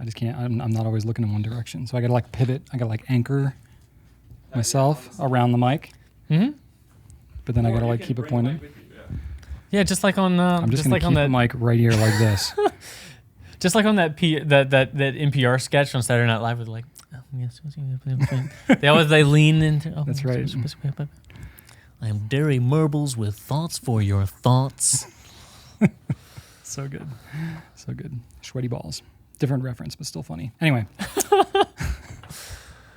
I just can't. I'm not always looking in one direction. So I got to like pivot. I got to like anchor myself around the mic. Mm-hmm. But then I got to like keep it pointed. Yeah, just like on. I'm just going to keep the mic right here like this. Just like on that NPR sketch on Saturday Night Live with like, oh, yes, they lean into. Oh, That's right. I am Derry Marbles with thoughts for your thoughts. So good. So good. Sweaty balls. Different reference, but still funny. Anyway. Do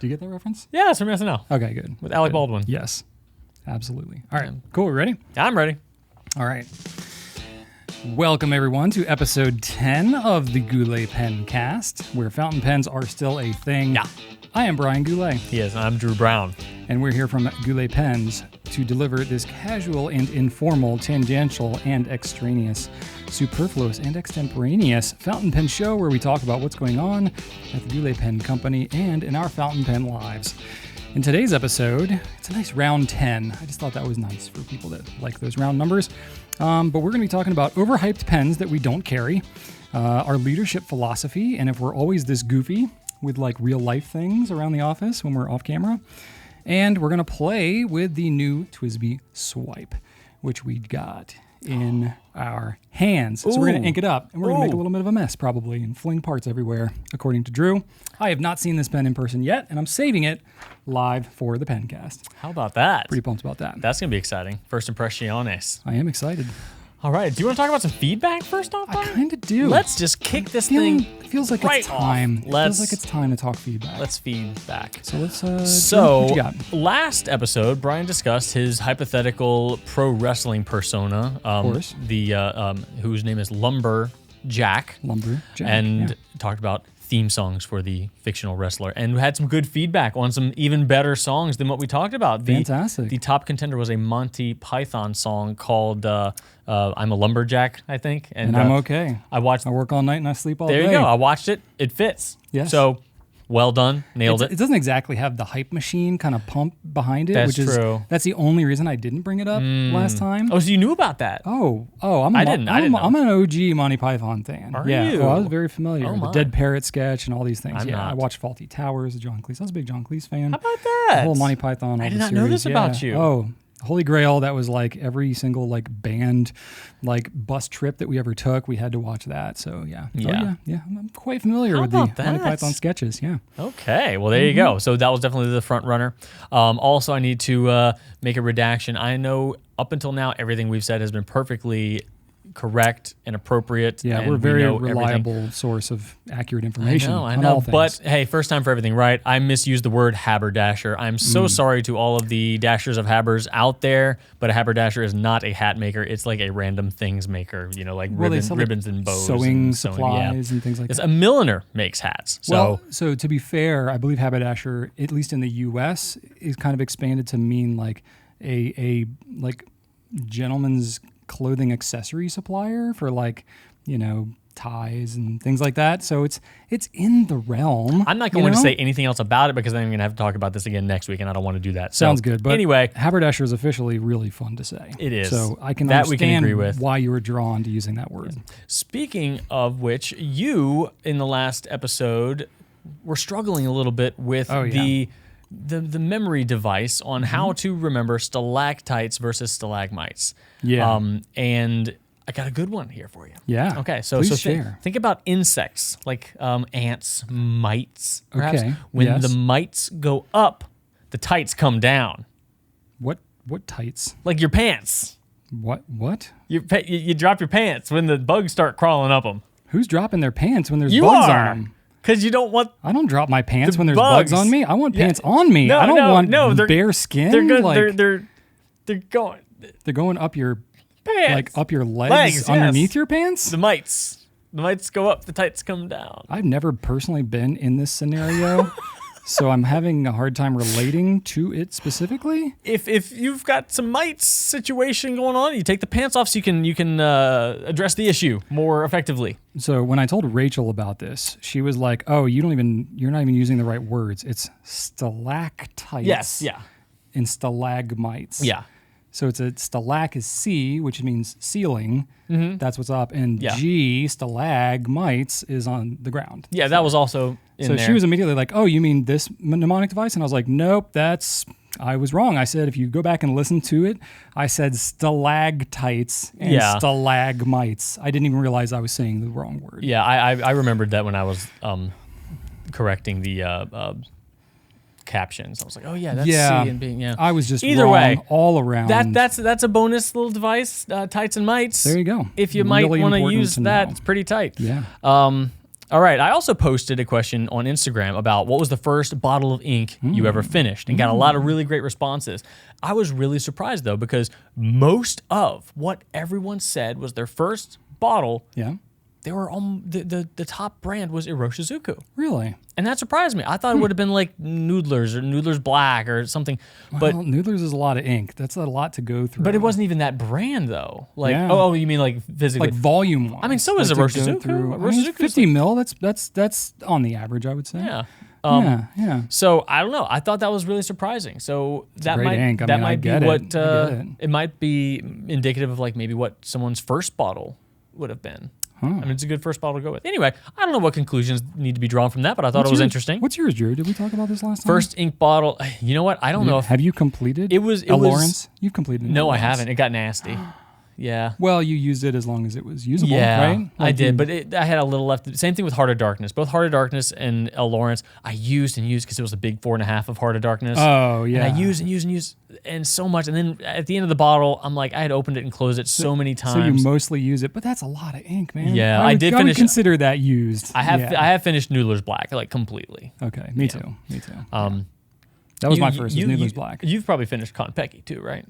you get that reference? Yeah, it's from SNL. Okay, good. With Alec good. Baldwin. Yes. Absolutely. All right. Cool. We ready? I'm ready. All right. Welcome, everyone, to episode 10 of the Goulet Pencast, where fountain pens are still a thing. Yeah. I am Brian Goulet. He is. I'm Drew Brown. And we're here from Goulet Pens to deliver this casual and informal, tangential and extraneous, superfluous and extemporaneous fountain pen show where we talk about what's going on at the Goulet Pen Company and in our fountain pen lives. In today's episode, it's a nice round 10. I just thought that was nice for people that like those round numbers. But we're going to be talking about overhyped pens that we don't carry, our leadership philosophy, and if we're always this goofy with like real life things around the office when we're off camera. And we're going to play with the new TWSBI Swipe, which we got in our hands. So we're going to ink it up, and we're going to make a little bit of a mess probably and fling parts everywhere, according to Drew. I have not seen this pen in person yet, and I'm saving it live for the Pencast. How about that? Pretty pumped about that. That's going to be exciting. First impressiones. I am excited. All right. Do you want to talk about some feedback first off? I kind of do. Let's just kick this thing. It feels like right it's time. Off. It feels like it's time to talk feedback. Let's feedback. So let's. So what you got? Last episode, Brian discussed his hypothetical pro wrestling persona. Of course. Whose name is Lumberjack. Lumberjack. And talked about theme songs for the fictional wrestler, and we had some good feedback on some even better songs than what we talked about. Fantastic. The top contender was a Monty Python song called "I'm a Lumberjack," I think. And I'm okay. I work all night and I sleep all day. There you go. I watched it. It fits. Yes. So well done. Nailed it. It doesn't exactly have the hype machine kind of pump behind it. That's which true. Is, that's the only reason I didn't bring it up last time. Oh, so you knew about that? I'm an OG Monty Python fan. Are you? I was very familiar. Oh, the Dead Parrot sketch and all these things. I'm not. I watched Faulty Towers, John Cleese. I was a big John Cleese fan. How about that? The whole Monty Python. I did not know this about you. Oh, Holy Grail. That was like every single like band like bus trip that we ever took. We had to watch that. So yeah. I'm quite familiar with the Monty Python sketches. Yeah. Okay. Well, there you go. So that was definitely the front runner. Also, I need to make a redaction. I know up until now everything we've said has been perfectly correct and appropriate. Yeah, and we're a very everything. reliable source of accurate information. I know. But hey, first time for everything, right? I misused the word haberdasher. I'm so sorry to all of the dashers of habbers out there, but a haberdasher is not a hat maker. It's like a random things maker, like ribbons and bows. Sewing supplies and things like that. A milliner makes hats. So to be fair, I believe haberdasher, at least in the U.S., is kind of expanded to mean like a like gentleman's clothing accessory supplier for like, ties and things like that. So it's in the realm. I'm not going to say anything else about it because then I'm going to have to talk about this again next week, and I don't want to do that. Sounds good. But anyway, haberdasher is officially really fun to say. It is. So I can that understand we can agree with. Why you were drawn to using that word. Speaking of which, you in the last episode were struggling a little bit with the memory device on how to remember stalactites versus stalagmites. Yeah. And I got a good one here for you. Yeah. Okay. So share. Think about insects like ants, mites. Perhaps. Okay. When the mites go up, the tights come down. What tights? Like your pants. What? You drop your pants when the bugs start crawling up them. Who's dropping their pants when there's bugs on them? Because you don't want. I don't drop my pants when there's bugs on me. I want pants on me. No, I don't want bare skin. They're going. They're going up your pants, like up your legs underneath your pants. The mites go up. The tights come down. I've never personally been in this scenario, so I'm having a hard time relating to it specifically. If you've got some mites situation going on, you take the pants off so you can address the issue more effectively. So when I told Rachel about this, she was like, "Oh, you're not even using the right words. It's stalactites." Yes, yeah. And stalagmites. Yeah. So it's a stalag is C, which means ceiling. That's what's up. And G, stalagmites, is on the ground. Yeah, that was also in there. So she was immediately like, oh, you mean this mnemonic device? And I was like, nope, I was wrong. I said, if you go back and listen to it, I said stalactites and stalagmites. I didn't even realize I was saying the wrong word. Yeah, I remembered that when I was correcting the captions. I was like, oh yeah, that's C and B. Yeah, I was just either wrong way all around. That's a bonus little device, tights and mites. There you go. If you Really might want to important use to that, know. it's pretty tight. Yeah. All right. I also posted a question on Instagram about what was the first bottle of ink you ever finished, and got a lot of really great responses. I was really surprised though, because most of what everyone said was their first bottle. Yeah. They were the top brand was Iroshizuku. Really? And that surprised me. I thought it would have been like Noodler's or Noodler's Black or something. But Well, Noodler's is a lot of ink. That's a lot to go through. but it wasn't even that brand though. Like Yeah. oh, you mean like physically? like volume wise. I mean, so is like, to go Iroshizuku. through- I mean, Iroshizuku's 50 mil. That's on the average, I would say. yeah. Yeah. So I don't know. I thought that was really surprising. So that great might ink. I that mean, I might be get it. what I get it. it might be indicative of like maybe what someone's first bottle would have been. I mean, it's a good first bottle to go with. Anyway, I don't know what conclusions need to be drawn from that, but I thought it was interesting. What's yours, Drew? Did we talk about this last time? First ink bottle. You know what? I don't know if Have you completed? It was- Lawrence. You've completed. no, I Lawrence. haven't. It got nasty. Yeah. Well, you used it as long as it was usable, Yeah, right? I Like did, you- but I had a little left. Same thing with Heart of Darkness. Both Heart of Darkness and El Lawrence, I used because it was a big 4.5 of Heart of Darkness. Oh yeah. And I used and so much. And then at the end of the bottle, I'm like, I had opened it and closed it so many So you times. mostly use it, but that's a lot of ink, man. Yeah, I I did would finish- consider that used. I have Yeah. I have finished Noodler's Black like completely. Okay, me too. That was You- my first. you- was Noodler's you- Black. You've probably finished Konpeki too, right?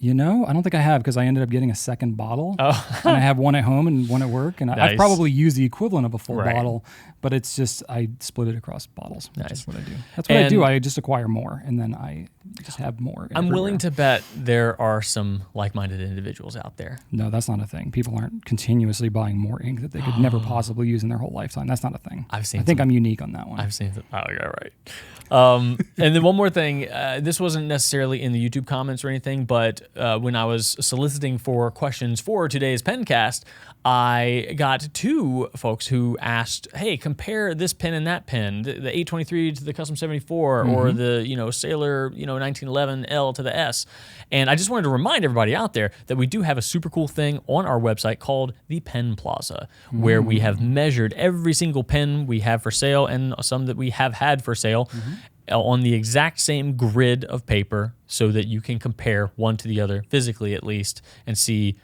I don't think I have because I ended up getting a second bottle. Oh. And I have one at home and one at work. And I've Nice. probably used the equivalent of a full Right. bottle, but it's just I split it across bottles, which Nice. is what I do. That's what I And- do. I just acquire more and then I just have more. I'm willing to bet there are some like-minded individuals out there. No, that's not a thing. People aren't continuously buying more ink that they could never possibly use in their whole lifetime. That's not a thing. I've seen I think some- I'm unique on that one. I've seen. Oh, yeah, right. And then one more thing. This wasn't necessarily in the YouTube comments or anything, but when I was soliciting for questions for today's Pencast, I got two folks who asked, "Hey, compare this pen and that pen, the 823 to the Custom 74, or the Sailor 1911 L to the S." And I just wanted to remind everybody out there that we do have a super cool thing on our website called the Pen Plaza, where we have measured every single pen we have for sale and some that we have had for sale on the exact same grid of paper, so that you can compare one to the other physically at least and see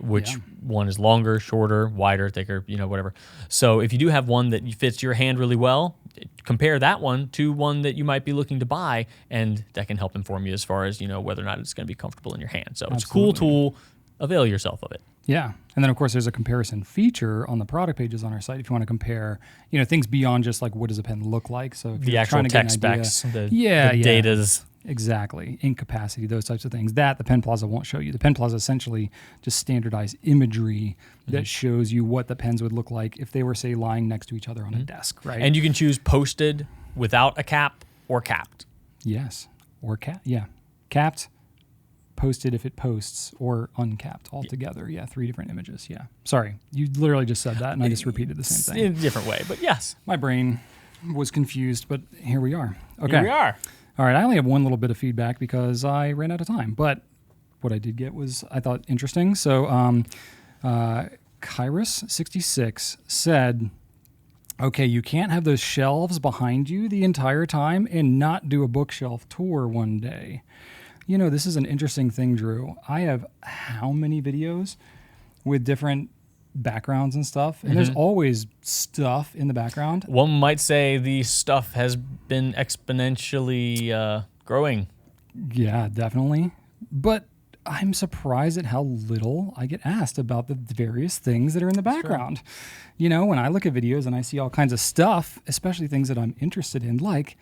which one is longer, shorter, wider, thicker, whatever. So if you do have one that fits your hand really well, compare that one to one that you might be looking to buy, and that can help inform you as far as whether or not it's going to be comfortable in your hand. So it's a cool tool. Avail yourself of it. Yeah. And then, of course, there's a comparison feature on the product pages on our site if you want to compare, things beyond just like what does a pen look like. So if The you're actual trying to get an tech idea- specs, the the datas. Exactly. Ink capacity, those types of things. That the Pen Plaza won't show you. The Pen Plaza essentially just standardized imagery that shows you what the pens would look like if they were, say, lying next to each other on a desk, right? And you can choose posted without a cap or capped. Yes. Or capped, posted if it posts, or uncapped altogether. Yeah, 3 different images. Yeah. Sorry. You literally just said that, and I just repeated the same thing. In a different way, but yes. My brain was confused, but here we are. Okay. Here we are. All right, I only have one little bit of feedback because I ran out of time, but what I did get was, I thought, interesting. So Kairos66 said, okay, you can't have those shelves behind you the entire time and not do a bookshelf tour one day. This is an interesting thing, Drew. I have how many videos with different backgrounds and stuff, and there's always stuff in the background. One might say the stuff has been exponentially growing. Yeah, definitely. But I'm surprised at how little I get asked about the various things that are in the background. When I look at videos and I see all kinds of stuff, especially things that I'm interested in, like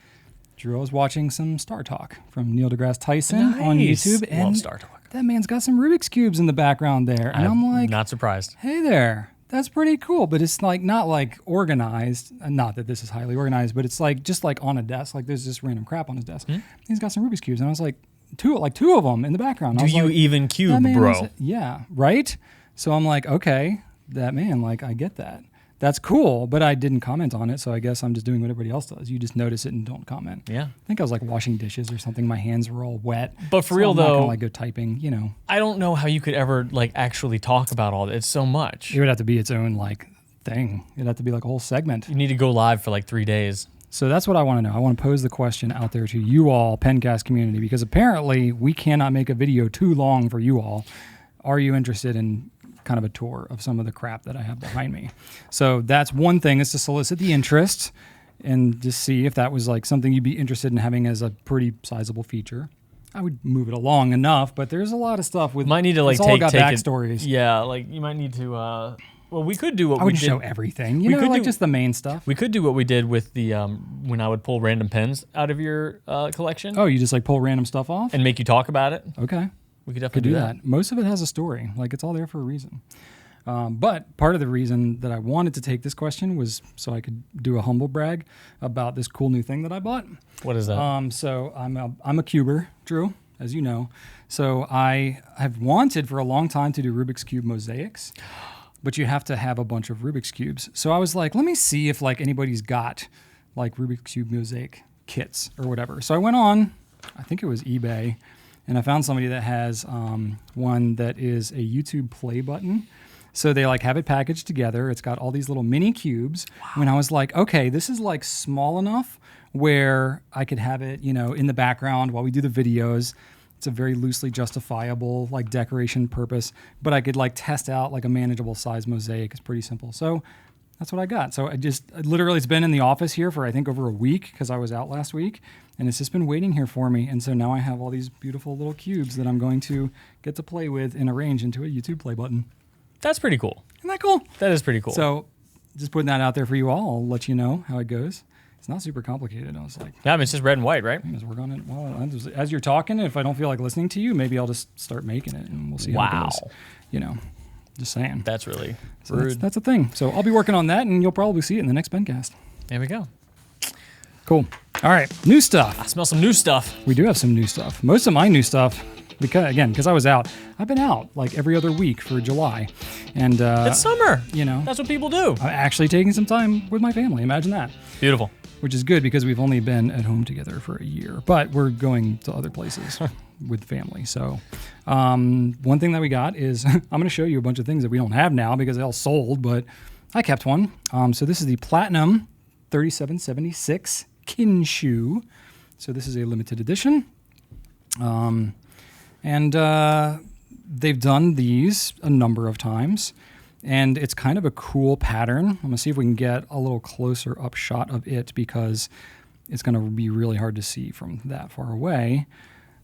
Drew, I was watching some Star Talk from Neil deGrasse Tyson on Nice. YouTube, and Love Star Talk. that man's got some Rubik's Cubes in the background there. And I'm like, not surprised. hey there, that's pretty cool. But it's like not like organized. Not that this is highly organized, but it's like just like on a desk. Like there's just random crap on his desk. He's got some Rubik's Cubes. And I was like, two of them in the background. Do you even cube, bro? Yeah, right? So I'm like, okay, that man, like, I get that. That's cool, but I didn't comment on it, so I guess I'm just doing what everybody else does. You just notice it and don't comment. Yeah. I think I was like washing dishes or something. My hands were all wet. But for so real I'm not though, gonna, like, go typing, you know. I don't know how you could ever like actually talk about all that. It's so much. It would have to be its own like thing. It'd have to be like a whole segment. You need to go live for like 3 days. So that's what I want to know. I want to pose the question out there to you all, Pencast community, because apparently we cannot make a video too long for you all. Are you interested in kind of a tour of some of the crap that I have behind me? So that's one thing, is to solicit the interest and just see if that was like something you'd be interested in having as a pretty sizable feature. I would move it along enough, but there's a lot of stuff with. Might need to like it's all got backstories. Yeah, like you might need to. Well, we could do what I we wouldn't did. show everything. You know, could like do- just the main stuff. We could do what we did with the when I would pull random pens out of your collection Oh, you just like pull random stuff off? and make you talk about it. Okay. We could definitely Could do that. Most of it has a story. Like, it's all there for a reason. But part of the reason that I wanted to take this question was so I could do a humble brag about this cool new thing that I bought. What is that? So I'm a cuber, Drew, as you know. So I have wanted for a long time to do Rubik's Cube mosaics, but you have to have a bunch of Rubik's Cubes. So I was like, let me see if like anybody's got like Rubik's Cube mosaic kits or whatever. So I went on, I think it was eBay, and I found somebody that has one that is a YouTube play button. So they like have it packaged together. It's got all these little mini cubes. Wow. When I was like, okay, this is like small enough where I could have it, you know, in the background while we do the videos. It's a very loosely justifiable like decoration purpose, but I could like test out like a manageable size mosaic. It's pretty simple. So that's what I got. So literally it's been in the office here for I think over a week because I was out last week, and it's just been waiting here for me. And so now I have all these beautiful little cubes that I'm going to get to play with and arrange into a YouTube play button. That's pretty cool. Isn't that cool? That is pretty cool. So just putting that out there for you all. I'll let you know how it goes. It's not super complicated. I was like, yeah, I mean, it's just red and white, right? just work on it. Well, as you're talking, if I don't feel like listening to you, maybe I'll just start making it and we'll see how it goes. You know, just saying. That's really So rude. that's a thing. So I'll be working on that, and you'll probably see it in the next Pencast. There we go. Cool. All right, new stuff. I smell some new stuff. We do have some new stuff. Most of my new stuff, because I was out. I've been out like every other week for July, and It's summer. you know, That's what people do. I'm actually taking some time with my family. Imagine that. Beautiful. Which is good because we've only been at home together for a year, but we're going to other places with family. So one thing that we got is I'm going to show you a bunch of things that we don't have now because they all sold, but I kept one. So this is the Platinum 3776 Kinshu. So this is a limited edition. And they've done these a number of times. And it's kind of a cool pattern. I'm going to see if we can get a little closer up shot of it because it's going to be really hard to see from that far away.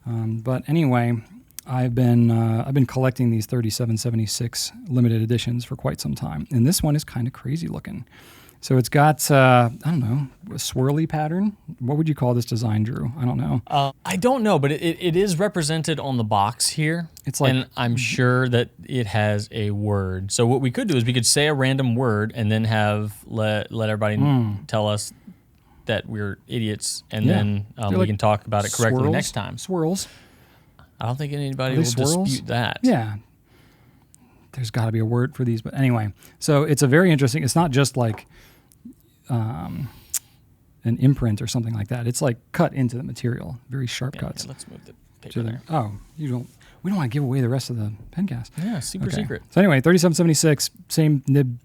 But anyway, I've been collecting these 3776 limited editions for quite some time. And this one is kind of crazy looking. So it's got, I don't know, a swirly pattern. What would you call this design, Drew? I don't know. I don't know, but it is represented on the box here. It's like, and I'm sure that it has a word. So what we could do is we could say a random word and then let everybody tell us that we're idiots, and then we like can talk about it correctly swirls, next time. Swirls. I don't think anybody will swirls? dispute that. Yeah. There's got to be a word for these. But anyway, so it's a very interesting, it's not just like an imprint or something like that. It's like cut into the material, very sharp cuts. Yeah, let's move the paper there. Oh, we don't want to give away the rest of the Pencast. Yeah, super secret. So anyway, 3776, same nib,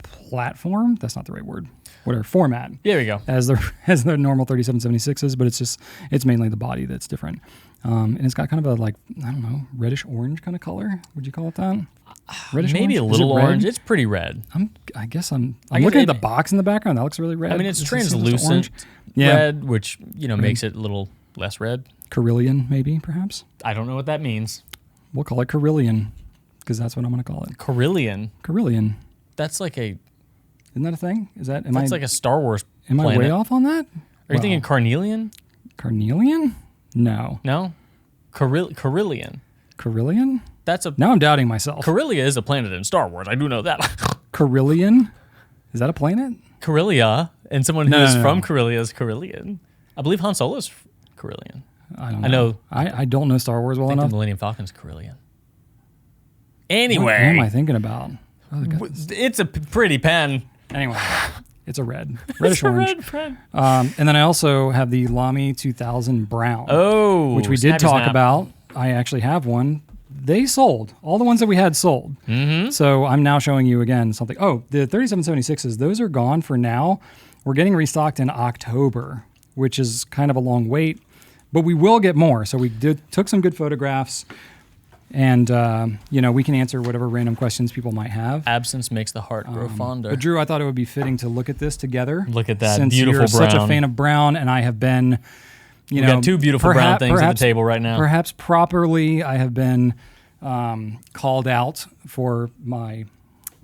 platform. That's not the right word. Whatever format. There we go. As the normal 3776s, but it's mainly the body that's different. And it's got kind of a like, I don't know, reddish orange kind of color. Would you call it that? Reddish Maybe orange? a little Is it red? orange. It's pretty red. I guess I'm looking at the box in the background. That looks really red. I mean, it's This is translucent orange. Yeah. red, which makes it a little less red. Carillion, maybe, perhaps. I don't know what that means. We'll call it Carillion because that's what I'm going to call it. Carillion. Carillion. That's like a. Isn't that a thing? That's like a Star Wars Am planet. I way off on that? Are you thinking carnelian? Carnelian? No. No? Carillion. Carillion? That's Now I'm doubting myself. Corellia is a planet in Star Wars. I do know that. Carillion? Is that a planet? Corellia, and someone who No, is no, from no. Corellia is Carillion. I believe Han Solo is Carillion. I don't know. I know. I don't know Star Wars well I think enough. the Millennium Falcon's Corellian. What Anyway. am I thinking about? Oh, It's a pretty pen. anyway, it's a reddish It's a orange. red pen. And then I also have the Lamy 2000 Brown. Oh. which we did snappy talk snap. about. I actually have one. They sold. All the ones that we had sold. Mm-hmm. So I'm now showing you again something. Oh, the 3776s, those are gone for now. We're getting restocked in October, which is kind of a long wait, but we will get more. So we took some good photographs, and we can answer whatever random questions people might have. Absence makes the heart grow fonder. But Drew, I thought it would be fitting to look at this together. Look at that since beautiful you're brown. such a fan of brown, and I have been... We got two beautiful brown things at the table right now. Perhaps properly, I have been called out for my,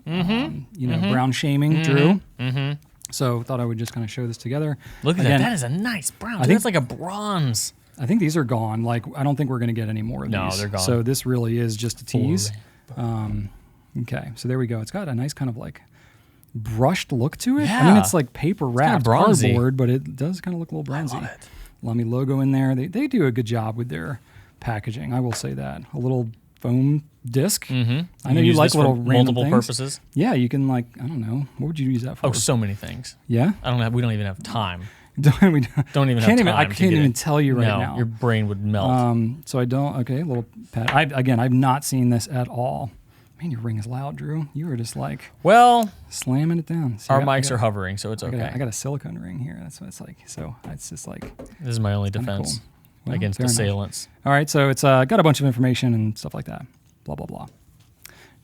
brown shaming, Drew. Mm-hmm. So thought I would just kind of show this together. Look at that. That is a nice brown. Dude, that's like a bronze. I think these are gone. Like, I don't think we're going to get any more of these. No, they're gone. So this really is just a tease. Okay, so there we go. It's got a nice kind of like brushed look to it. Yeah. I mean, it's like paper wrapped bronzy. cardboard, but it does kind of look a little bronzy. I love it. Lamy logo in there. They do a good job with their packaging. I will say that. A little foam disc. Mm-hmm. I know you like this little for random multiple things. purposes. Yeah, you can like, I don't know. What would you use that for? Oh, so many things. Yeah? We don't even have time. We Don't even have time. I can't even tell you right now. Your brain would melt. So I don't. Okay, a little pad. I've not seen this at all. Man, your ring is loud, Drew. You were just like Well, slamming it down. See, our mics are hovering, so it's okay. I got a silicone ring here. That's what it's like. So it's just like This is my only defense cool. Well, against fair enough. assailants. All right, so it's got a bunch of information and stuff like that. Blah blah blah.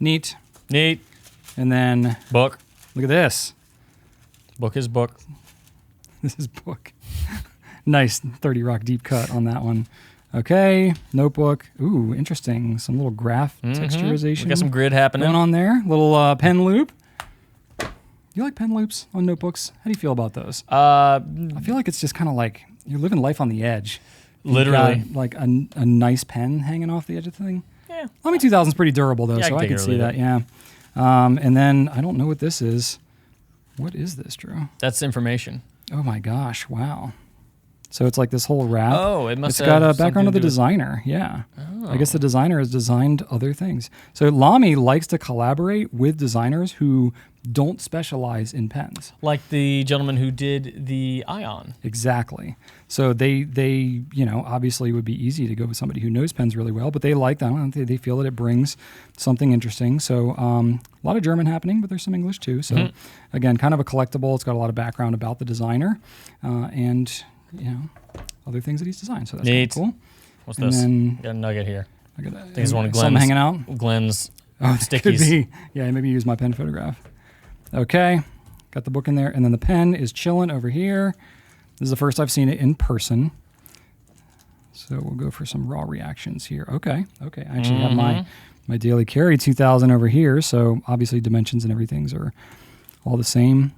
Neat. Neat. And then Book. look at this. Book is book. This is book. Nice 30 Rock deep cut on that one. Okay, notebook. Ooh, interesting. Some little graph texturization. We got some grid happening. going on there. Little pen loop. You like pen loops on notebooks? How do you feel about those? I feel like it's just kind of like you're living life on the edge. Literally. You've got, like a nice pen hanging off the edge of the thing. Yeah. Lamy 2000 is pretty durable though, Yeah, so I take can it or see leave that. it. Yeah. And then I don't know what this is. What is this, Drew? That's information. Oh my gosh! Wow. So it's like this whole wrap. Oh, it must It's got have a background of the something to do with- designer. Yeah. I guess the designer has designed other things. So Lamy likes to collaborate with designers who don't specialize in pens. Like the gentleman who did the Ion. Exactly. So they obviously would be easy to go with somebody who knows pens really well, but they like that. They feel that it brings something interesting. So a lot of German happening, but there's some English too. So again, kind of a collectible. It's got a lot of background about the designer and other things that he's designed. So that's kind of Neat. cool. What's And this? then- Got a nugget here. I got think it's one of something Glenn's. hanging out. Glenn's Oh, that could stickies. be. Yeah, maybe use my pen photograph. Okay, got the book in there, and then the pen is chilling over here. This is the first I've seen it in person. So we'll go for some raw reactions here. Okay. I actually have my daily carry 2000 over here, so obviously dimensions and everything's are all the same.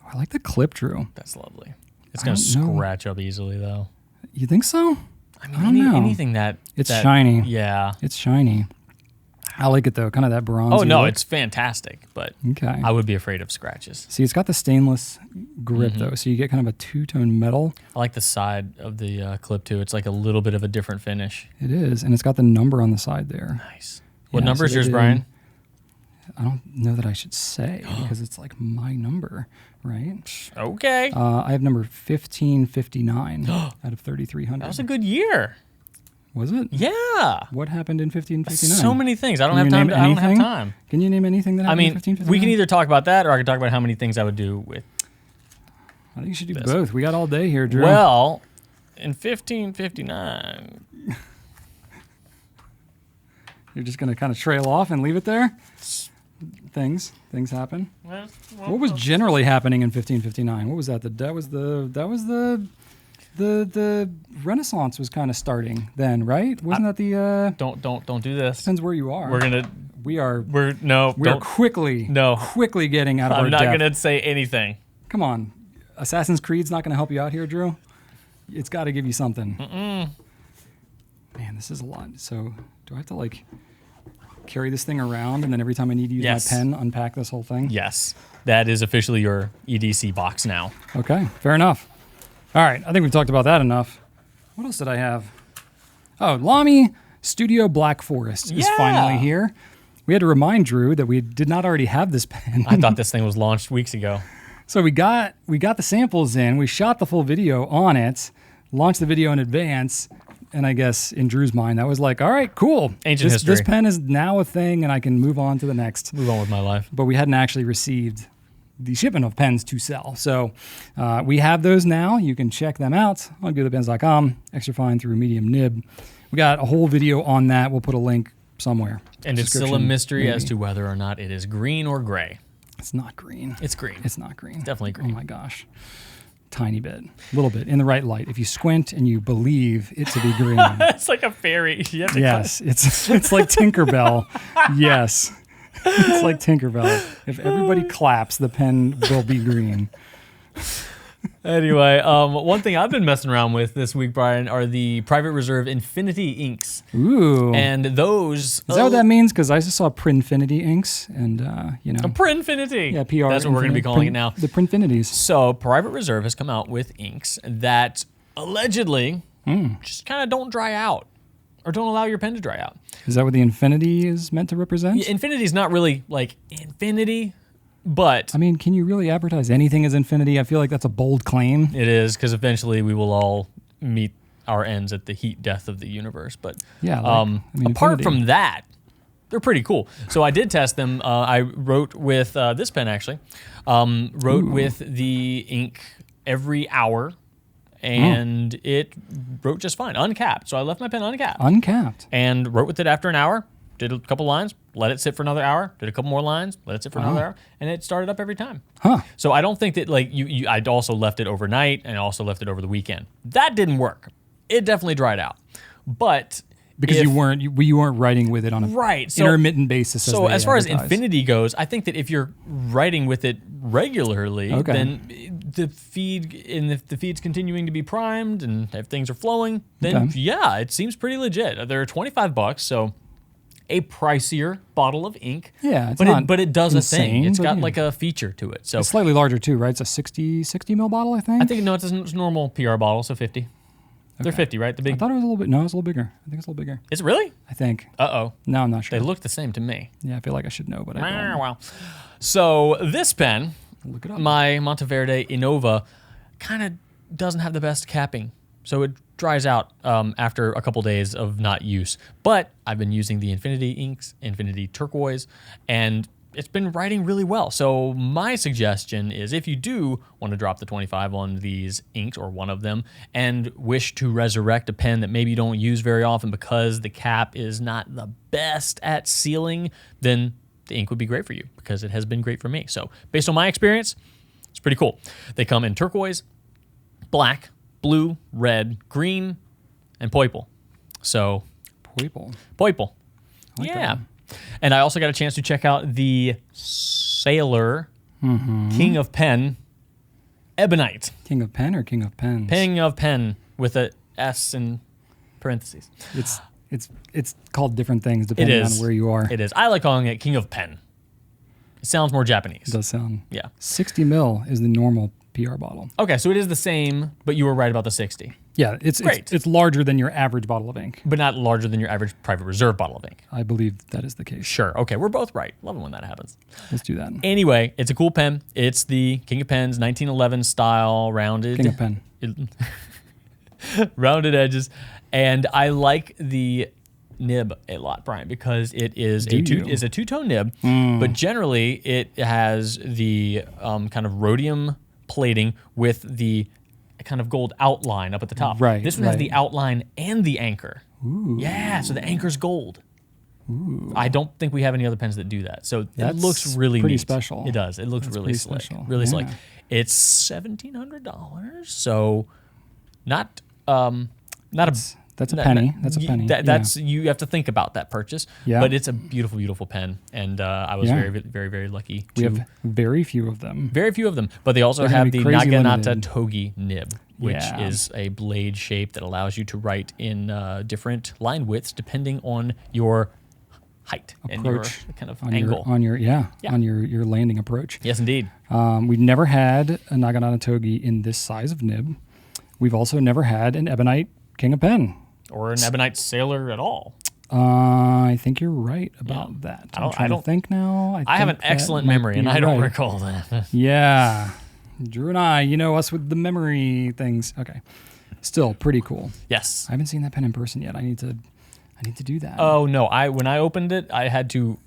Oh, I like the clip, Drew. That's lovely. It's I going to don't know. scratch up easily, though. You think so? I don't mean, know. anything that... It's that- shiny. Yeah. It's shiny. I like it though, kind of that bronzy Oh, no, look. it's fantastic, but Okay. I would be afraid of scratches. See, it's got the stainless grip though, so you get kind of a two-tone metal. I like the side of the clip, too. It's like a little bit of a different finish. It is, and it's got the number on the side there. Nice. What Yeah, number so is they yours, did- Brian? I don't know that I should say because it's like my number, right? Okay. I have number 1559 out of 3,300. That was a good year. Was it? Yeah. What happened in 1559? So many things. I don't Can have you time. name I don't have anything? time. Can you name anything that I happened in mean, 1559? we can either talk about that or I can talk about how many things I would do with. I think you should do this. both. We got all day here, Drew. Well, in 1559. You're just going to kind of trail off and leave it there? Things happen. What was generally happening in 1559? What was that? That was the Renaissance was kind of starting then, right? Wasn't that the Don't do this. depends where you are. We are We're quickly getting out of our I'm not depth. gonna say anything. Come on. Assassin's Creed's not going to help you out here, Drew. It's got to give you something. Man, this is a lot. So, do I have to like carry this thing around and then every time I need to use Yes. my pen, unpack this whole thing? Yes, that is officially your EDC box now. Okay, fair enough. All right, I think we've talked about that enough. What else did I have? Oh, Lamy Studio Black Forest is finally here. We had to remind Drew that we did not already have this pen. I thought this thing was launched weeks ago. So we got the samples in. We shot the full video on it, launched the video in advance, and I guess in Drew's mind that was like, all right, cool. Ancient history. This pen is now a thing, and I can move on to the next. Move on with my life. But we hadn't actually received the shipment of pens to sell. So we have those now. You can check them out on gouletpens.com. Extra fine through medium nib. We got a whole video on that. We'll put a link somewhere. And it's still a mystery as to whether or not it is green or gray. It's not green. It's green. It's not green. It's definitely green. Oh my gosh. Tiny bit. A little bit. In the right light. If you squint and you believe it to be green. It's like a fairy. Yes. It's like Tinkerbell. Yes. It's like Tinkerbell. If everybody claps, the pen will be green. Anyway, one thing I've been messing around with this week, Brian, are the Private Reserve Infinity inks. Ooh. And those... Is that what that means? Because I just saw Prinfinity inks and, you know. Prinfinity. Yeah, PR. That's what we're going to be calling it now. The Prinfinities. So, Private Reserve has come out with inks that allegedly just kind of don't dry out or don't allow your pen to dry out. Is that what the infinity is meant to represent? Yeah, infinity is not really like infinity, but... I mean, can you really advertise anything as infinity? I feel like that's a bold claim. It is, because eventually we will all meet our ends at the heat death of the universe. But yeah, apart infinity. from that, they're pretty cool. So I did test them. I wrote with this pen, actually. Wrote with the ink every hour, and it wrote just fine, uncapped. So I left my pen uncapped. Uncapped. And wrote with it after an hour, did a couple lines, let it sit for another hour, did a couple more lines, let it sit for another hour, and it started up every time. Huh. So I don't think that, like, I'd also left it overnight and also left it over the weekend. That didn't work. It definitely dried out. But... Because you weren't writing with it on a intermittent basis. So as far as infinity goes, I think that if you're writing with it regularly, then the feed's continuing to be primed and if things are flowing, then yeah, it seems pretty legit. They're $25, so a pricier bottle of ink. Yeah, but it does insane, a thing. It's got yeah. like a feature to it. So it's slightly larger too, right? It's a 60 ml bottle, I think. I think it's a normal PR bottle, so 50. They're 50, right? The big. I thought it was a little bit. No, it's a little bigger. I think it's a little bigger. Is it really? I think. Uh-oh. No, I'm not sure. They look the same to me. Yeah, I feel like I should know, but I don't. Wow. So this pen, look it up. my Monteverde Innova, kind of doesn't have the best capping. So it dries out after a couple days of not use. But I've been using the Infinity inks, Infinity Turquoise, and it's been writing really well. So my suggestion is if you do want to drop the 25 on these inks or one of them and wish to resurrect a pen that maybe you don't use very often because the cap is not the best at sealing, then the ink would be great for you because it has been great for me. So based on my experience, it's pretty cool. They come in turquoise, black, blue, red, green, and purple. So purple. Yeah. And I also got a chance to check out the Sailor King of Pen Ebonite. King of Pen or King of Pens? King of Pen with a S in parentheses. It's called different things depending on where you are. It is. I like calling it King of Pen. It sounds more Japanese. It does sound. Yeah. 60 mil is the normal PR bottle. Okay, so it is the same, but you were right about the 60. Yeah, it's larger than your average bottle of ink. But not larger than your average Private Reserve bottle of ink. I believe that is the case. Sure. Okay, we're both right. Love it when that happens. Let's do that. Anyway, it's a cool pen. It's the King of Pens 1911 style rounded. King of Pen. Rounded edges. And I like the nib a lot, Brian, because it is a two-tone nib, but generally it has the kind of rhodium plating with the kind of gold outline up at the top. Right. This one has the outline and the anchor. Ooh. Yeah, so the anchor's gold. Ooh. I don't think we have any other pens that do that. So it looks really pretty neat. Special. It does. It looks really slick. Special. Really slick. It's $1,700, so not That's a penny. That's a penny. That's you have to think about that purchase. Yeah. But it's a beautiful, beautiful pen, and I was very, very, very lucky. We have very few of them. Very few of them, but they also have the Naginata Togi nib, which is a blade shape that allows you to write in different line widths depending on your height and your kind of angle. On your landing approach. Yes, indeed. We've never had a Naginata Togi in this size of nib. We've also never had an Ebonite King of Pen. Or an ebonite sailor at all. I think you're right about that. I don't think now. I have an excellent memory, and I don't recall that. Yeah. Drew and I, us with the memory things. Okay. Still pretty cool. Yes. I haven't seen that pen in person yet. I need to do that. Oh, no. When I opened it, I had to...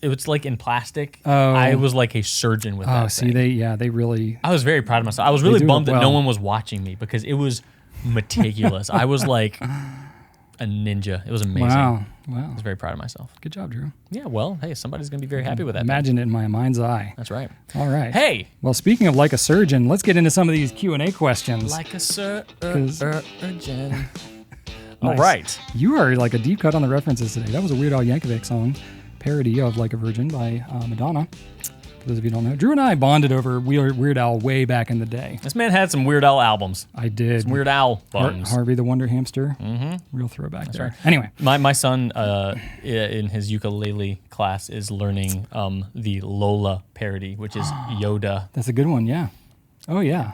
It was like in plastic. Oh. I was like a surgeon with that thing. They really... I was very proud of myself. I was really bummed that no one was watching me because it was meticulous. I was like a ninja. It was amazing. Wow. I was very proud of myself. Good job, Drew. Yeah, well, hey, somebody's going to be very happy with that. Imagine it in my mind's eye. That's right. All right. Hey! Well, speaking of like a surgeon, let's get into some of these Q&A questions. Like a surgeon. Nice. All right. You are like a deep cut on the references today. That was a Weird Al Yankovic song, parody of Like a Virgin by Madonna. For those of you who don't know, Drew and I bonded over Weird Al way back in the day. This man had some Weird Al albums. I did. Some Weird Al albums. Harvey the Wonder Hamster. Mm-hmm. Real throwback. That's there. Right. Anyway. My son in his ukulele class is learning the Lola parody, which is Yoda. That's a good one, yeah. Oh, yeah.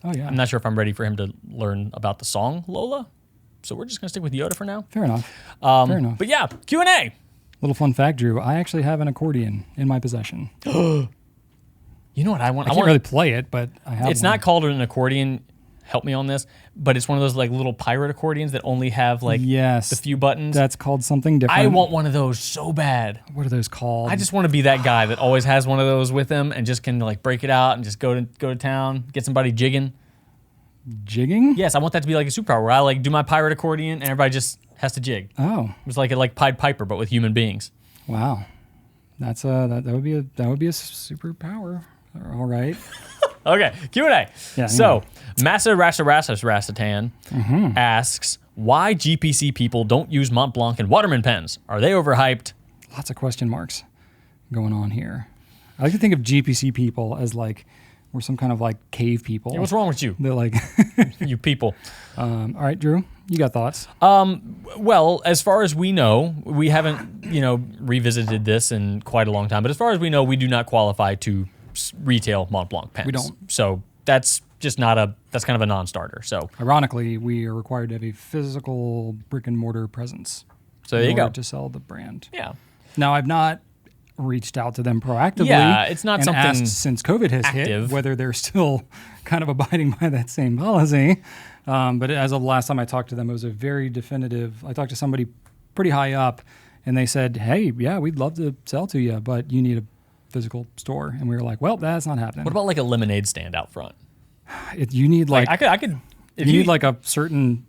I'm not sure if I'm ready for him to learn about the song Lola, so we're just going to stick with Yoda for now. Fair enough. Fair enough. But yeah, Q&A. Little fun fact, Drew. I actually have an accordion in my possession. You know what I want? I can't really play it, but I have It's one. not called an accordion. Help me on this. But it's one of those like little pirate accordions that only have like the few buttons. That's called something different. I want one of those so bad. What are those called? I just want to be that guy that always has one of those with him and just can like break it out and just go to town, get somebody jigging. Jigging? Yes, I want that to be like a superpower where I like do my pirate accordion and everybody just has to jig. Oh. It's like Pied Piper but with human beings. Wow. That's that would be a superpower. All right. Okay, Q&A. Yeah, so, Massa Rasatan asks, why GPC people don't use Montblanc and Waterman pens? Are they overhyped? Lots of question marks going on here. I like to think of GPC people as like we're some kind of like cave people. Yeah, what's wrong with you? They're like you people. All right, Drew, you got thoughts? Well, as far as we know, we haven't revisited this in quite a long time. But as far as we know, we do not qualify to retail Montblanc pens. We don't. So that's just that's kind of a non-starter. So ironically, we are required to have a physical brick and mortar presence. So there you go. To sell the brand. Yeah. Now I've not reached out to them proactively. Yeah, it's not and something asked since COVID has active. hit whether they're still kind of abiding by that same policy. But as of the last time I talked to them, it was a very definitive. I talked to somebody pretty high up, and they said, "Hey, yeah, we'd love to sell to you, but you need a physical store." And we were like, "Well, that's not happening." What about like a lemonade stand out front? You need like I could. If you need like a certain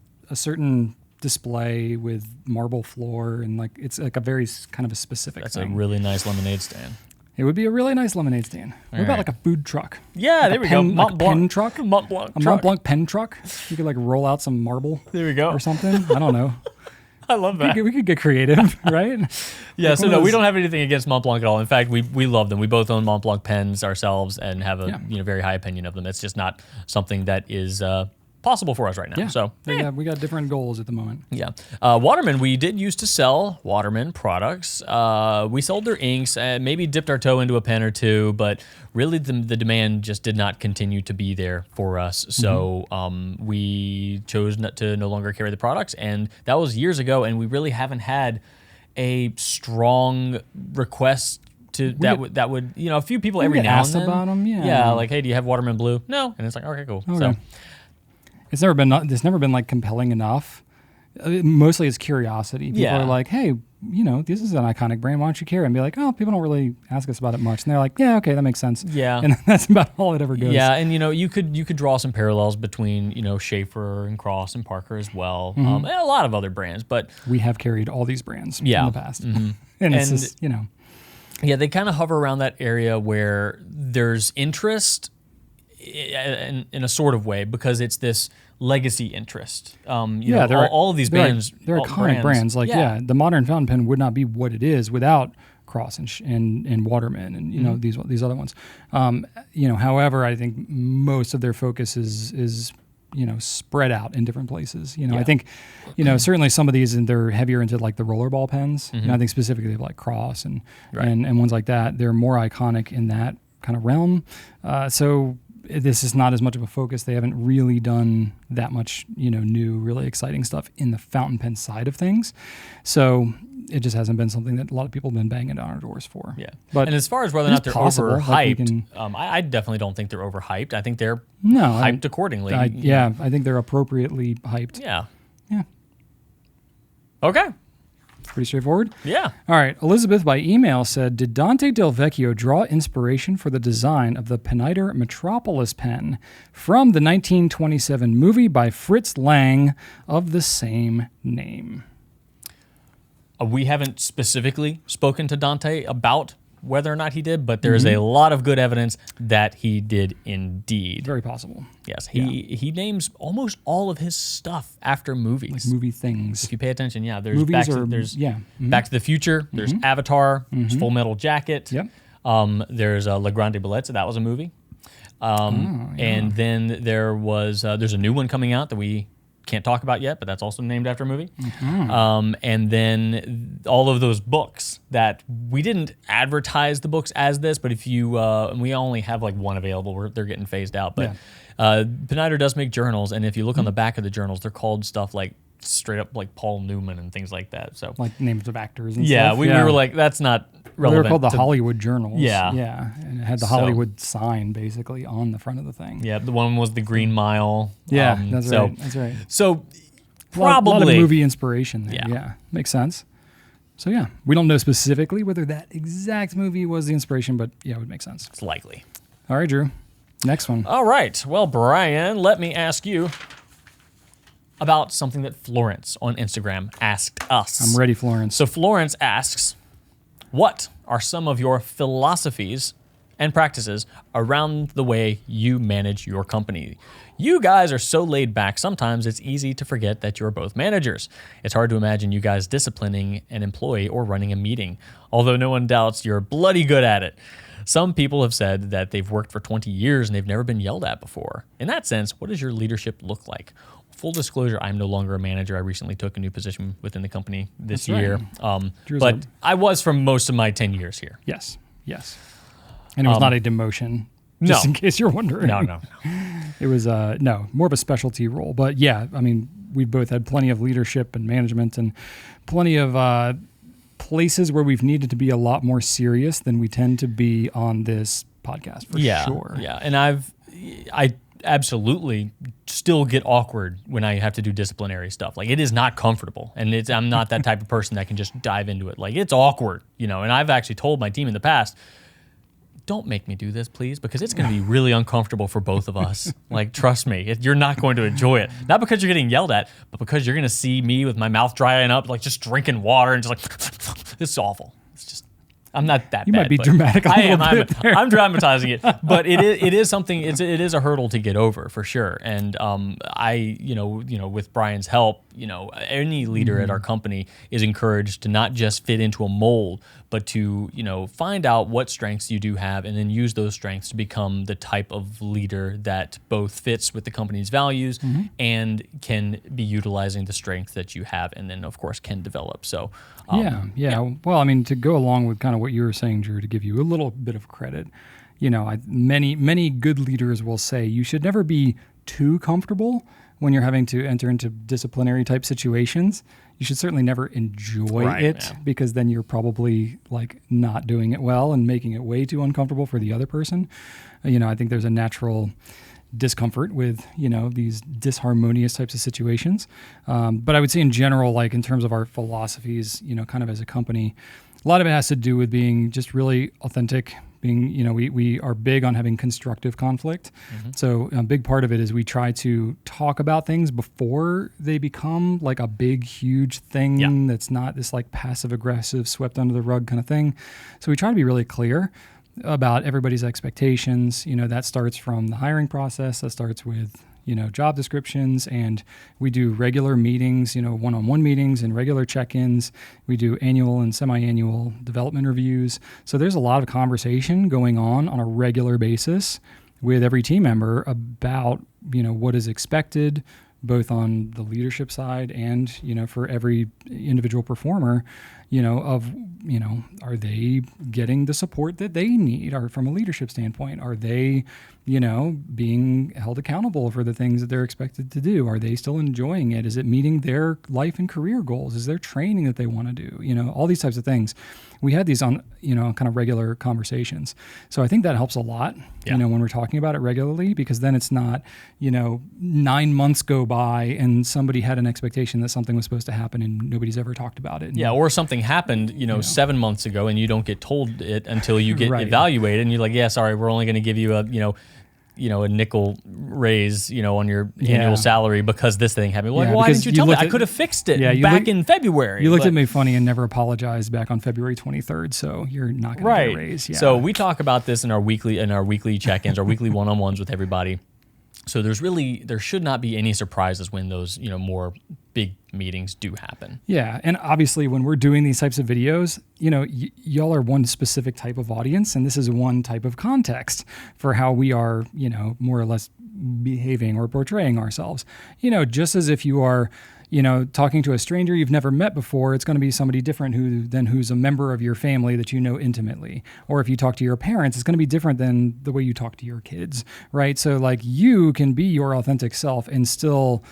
display with marble floor and like it's like a very kind of a specific That's thing. a really nice lemonade stand. It would be a really nice lemonade stand. What about like a food truck? Yeah, like there we go. Montblanc pen truck? Montblanc a truck. Montblanc pen truck? You could like roll out some marble. There we go. Or something. I don't know. I love that. We could get creative, right? Yeah, like so no, we don't have anything against Montblanc at all. In fact, we love them. We both own Montblanc pens ourselves and have a very high opinion of them. It's just not something that is possible for us right now. Yeah. So we got different goals at the moment. Yeah. Waterman, we did used to sell Waterman products. We sold their inks, maybe dipped our toe into a pen or two, but really the demand just did not continue to be there for us. So we chose to no longer carry the products, and that was years ago, and we really haven't had a strong request that would a few people every now and then about them, yeah. like, hey, do you have Waterman blue? No, and it's like, okay, cool. Okay. So it's never been like compelling enough. Mostly it's curiosity. People are like, hey, this is an iconic brand. Why don't you carry it? And be like, oh, people don't really ask us about it much. And they're like, yeah, okay, that makes sense. Yeah. And that's about all it ever goes. Yeah, and you could draw some parallels between Schaefer and Cross and Parker as well, and a lot of other brands. But we have carried all these brands in the past, and it's just yeah, they kind of hover around that area where there's interest in a sort of way because it's this legacy interest. All of these brands, they're iconic brands. Like, the modern fountain pen would not be what it is without Cross and Waterman and these other ones. However, I think most of their focus is spread out in different places. I think certainly some of these they're heavier into like the rollerball pens. I think specifically like Cross and ones like that. They're more iconic in that kind of realm. So this is not as much of a focus. They haven't really done that much, new, really exciting stuff in the fountain pen side of things. So it just hasn't been something that a lot of people have been banging on our doors for. Yeah. But and as far as whether or not they're possible, overhyped, I definitely don't think they're overhyped. I think they're No, hyped accordingly. I think they're appropriately hyped. Yeah. Yeah. Okay. Pretty straightforward. Yeah. All right. Elizabeth by email said, did Dante Del Vecchio draw inspiration for the design of the Pineider Metropolis pen from the 1927 movie by Fritz Lang of the same name? We haven't specifically spoken to Dante about whether or not he did, but there is a lot of good evidence that he did indeed. Very possible. Yes, he names almost all of his stuff after movies. Like movie things. If you pay attention, there's Movies Back to the Future, there's Avatar, there's Full Metal Jacket. Yep. There's La Grande Bellezza, that was a movie. And then there's a new one coming out that we can't talk about yet, but that's also named after a movie. And then all of those books that we didn't advertise the books as this, but if you, we only have like one available, they're getting phased out. But Pineider does make journals, and if you look on the back of the journals, they're called stuff like straight up like Paul Newman and things like that. So like names of actors and stuff. We were like, that's not relevant. They were called the Hollywood Journals. Yeah. And it had the Hollywood sign basically on the front of the thing. Yeah, the one was the Green Mile. That's right. So probably a lot of probably movie inspiration there. Yeah. Yeah, makes sense. So yeah, we don't know specifically whether that exact movie was the inspiration, but yeah, it would make sense. it's likely. All right, Drew. Next one. All right. Well, Brian, let me ask you about something that Florence on Instagram asked us. I'm ready, Florence. So Florence asks, what are some of your philosophies and practices around the way you manage your company? You guys are so laid back, sometimes it's easy to forget that you're both managers. It's hard to imagine you guys disciplining an employee or running a meeting, although no one doubts you're bloody good at it. Some people have said that they've worked for 20 years and they've never been yelled at before. In that sense, what does your leadership look like? Full disclosure, I'm no longer a manager. I recently took a new position within the company this year. But I was for most of my 10 years here. Yes. And it was not a demotion, just in case you're wondering. No. It was, more of a specialty role. But yeah, I mean, we both had plenty of leadership and management and plenty of places where we've needed to be a lot more serious than we tend to be on this podcast, for sure. Yeah, and I absolutely still get awkward when I have to do disciplinary stuff. Like, it is not comfortable, and I'm not that type of person that can just dive into it. Like, it's awkward, and I've actually told my team in the past, don't make me do this, please, because it's going to be really uncomfortable for both of us. Like, trust me, you're not going to enjoy it. Not because you're getting yelled at, but because you're going to see me with my mouth drying up, like just drinking water and just like, this is awful. It's just, I'm not that bad. You might be dramatic a little bit there. I'm dramatizing it, but it is something. It is a hurdle to get over for sure. And I with Brian's help, any leader at our company is encouraged to not just fit into a mold, but to find out what strengths you do have, and then use those strengths to become the type of leader that both fits with the company's values and can be utilizing the strengths that you have, and then of course can develop. So. Yeah. Well, I mean, to go along with kind of what you were saying, Drew, to give you a little bit of credit, many good leaders will say you should never be too comfortable when you're having to enter into disciplinary type situations. You should certainly never enjoy it, because then you're probably like not doing it well and making it way too uncomfortable for the other person. I think there's a natural discomfort with these disharmonious types of situations, but I would say in general, like in terms of our philosophies, kind of as a company, a lot of it has to do with being just really authentic, being we are big on having constructive conflict. So a big part of it is we try to talk about things before they become like a big huge thing that's not this like passive aggressive swept under the rug kind of thing. So we try to be really clear about everybody's expectations. That starts from the hiring process. That starts with, job descriptions, and we do regular meetings, one-on-one meetings and regular check-ins. We do annual and semi-annual development reviews. So there's a lot of conversation going on a regular basis with every team member about, what is expected, both on the leadership side and, for every individual performer, are they getting the support that they need? Or from a leadership standpoint, are they, being held accountable for the things that they're expected to do? Are they still enjoying it? Is it meeting their life and career goals? Is there training that they want to do? All these types of things. We had these on, kind of regular conversations. So I think that helps a lot, when we're talking about it regularly, because then it's not, 9 months go by and somebody had an expectation that something was supposed to happen and nobody's ever talked about it. Yeah, or something happened, 7 months ago and you don't get told it until you get Right. evaluated, and you're like, yeah, sorry, we're only going to give you a nickel raise, on your annual salary because this thing happened. Well, why didn't you tell me? I could have fixed it back in February. You looked at me funny and never apologized back on February 23rd, so you're not going to get a raise. Yeah. So we talk about this in our weekly check-ins, our weekly one-on-ones with everybody. So there should not be any surprises when those, more big meetings do happen. Yeah, and obviously when we're doing these types of videos, y'all are one specific type of audience, and this is one type of context for how we are, more or less behaving or portraying ourselves. Just as if you are, talking to a stranger you've never met before, it's going to be somebody different who's a member of your family that you know intimately. Or if you talk to your parents, it's going to be different than the way you talk to your kids, right? So like you can be your authentic self and still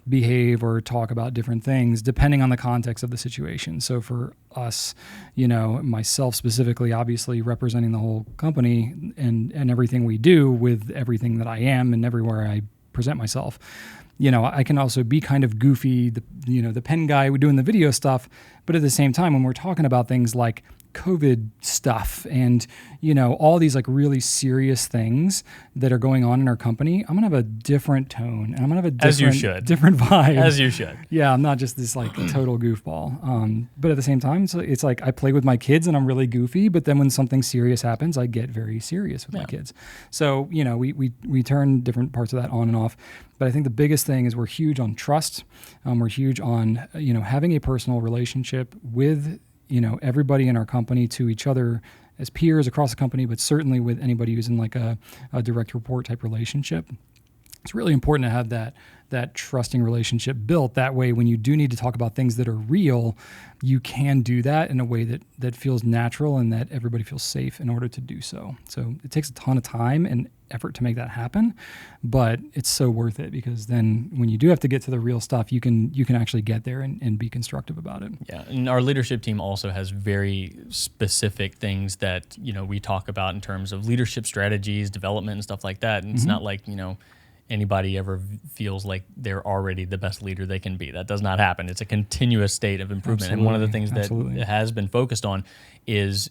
behave or talk about different things depending on the context of the situation. So for us, myself specifically, obviously representing the whole company and everything we do with everything that I am and everywhere I present myself, I can also be kind of goofy, the pen guy doing the video stuff, but at the same time, when we're talking about things like COVID stuff and, all these like really serious things that are going on in our company, I'm going to have a different tone and I'm going to have a different vibe. As you should. Yeah, I'm not just this like total goofball. But at the same time, so it's like I play with my kids and I'm really goofy, but then when something serious happens, I get very serious with my kids. So, we turn different parts of that on and off. But I think the biggest thing is we're huge on trust. We're huge on, having a personal relationship with, everybody in our company, to each other as peers across the company, but certainly with anybody who's in like a direct report type relationship. It's really important to have that trusting relationship built. That way, when you do need to talk about things that are real, you can do that in a way that feels natural and that everybody feels safe in order to do so. So it takes a ton of time and effort to make that happen, but it's so worth it, because then when you do have to get to the real stuff, you can actually get there and be constructive about it. Yeah, and our leadership team also has very specific things that, we talk about in terms of leadership strategies, development and stuff like that. And it's not like, anybody ever feels like they're already the best leader they can be. That does not happen. It's a continuous state of improvement. Absolutely. And one of the things that has been focused on is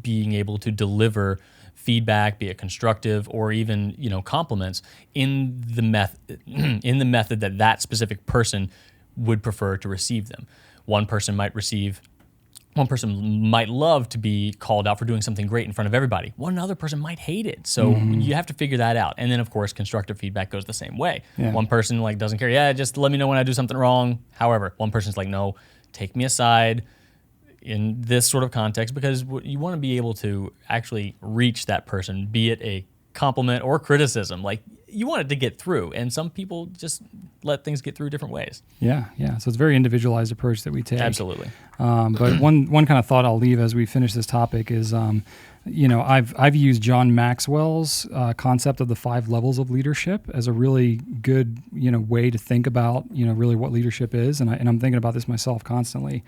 being able to deliver feedback, be it constructive or even, compliments in the method that specific person would prefer to receive them. One person might love to be called out for doing something great in front of everybody. One other person might hate it. So you have to figure that out. And then, of course, constructive feedback goes the same way. Yeah. One person doesn't care. Yeah, just let me know when I do something wrong. However, one person's like, no, take me aside in this sort of context, because you want to be able to actually reach that person, be it a compliment or criticism. Like, you want it to get through, and some people just let things get through different ways. Yeah. So it's a very individualized approach that we take. Absolutely. But one kind of thought I'll leave as we finish this topic is, I've used John Maxwell's concept of the 5 levels of leadership as a really good, way to think about, really what leadership is. And I'm thinking about this myself constantly.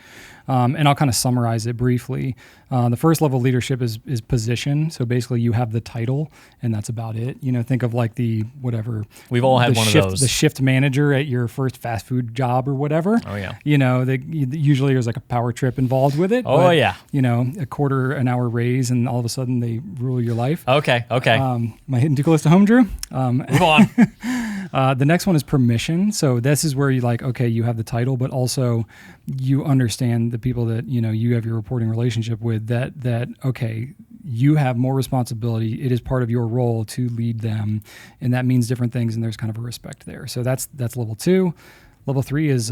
And I'll kind of summarize it briefly. The first level of leadership is position. So basically you have the title and that's about it. Think of like we've all had one of those. The shift manager at your first fast food job or whatever. Oh yeah. Usually there's like a power trip involved with it. Oh but, yeah. A quarter an hour raise and all of a sudden they rule your life. Okay. Am I hitting too close to home, Drew? Move on. The next one is permission. So this is where you you have the title, but also you understand the people that, you have your reporting relationship with, that you have more responsibility. It is part of your role to lead them. And that means different things. And there's kind of a respect there. So that's level 2. Level 3 is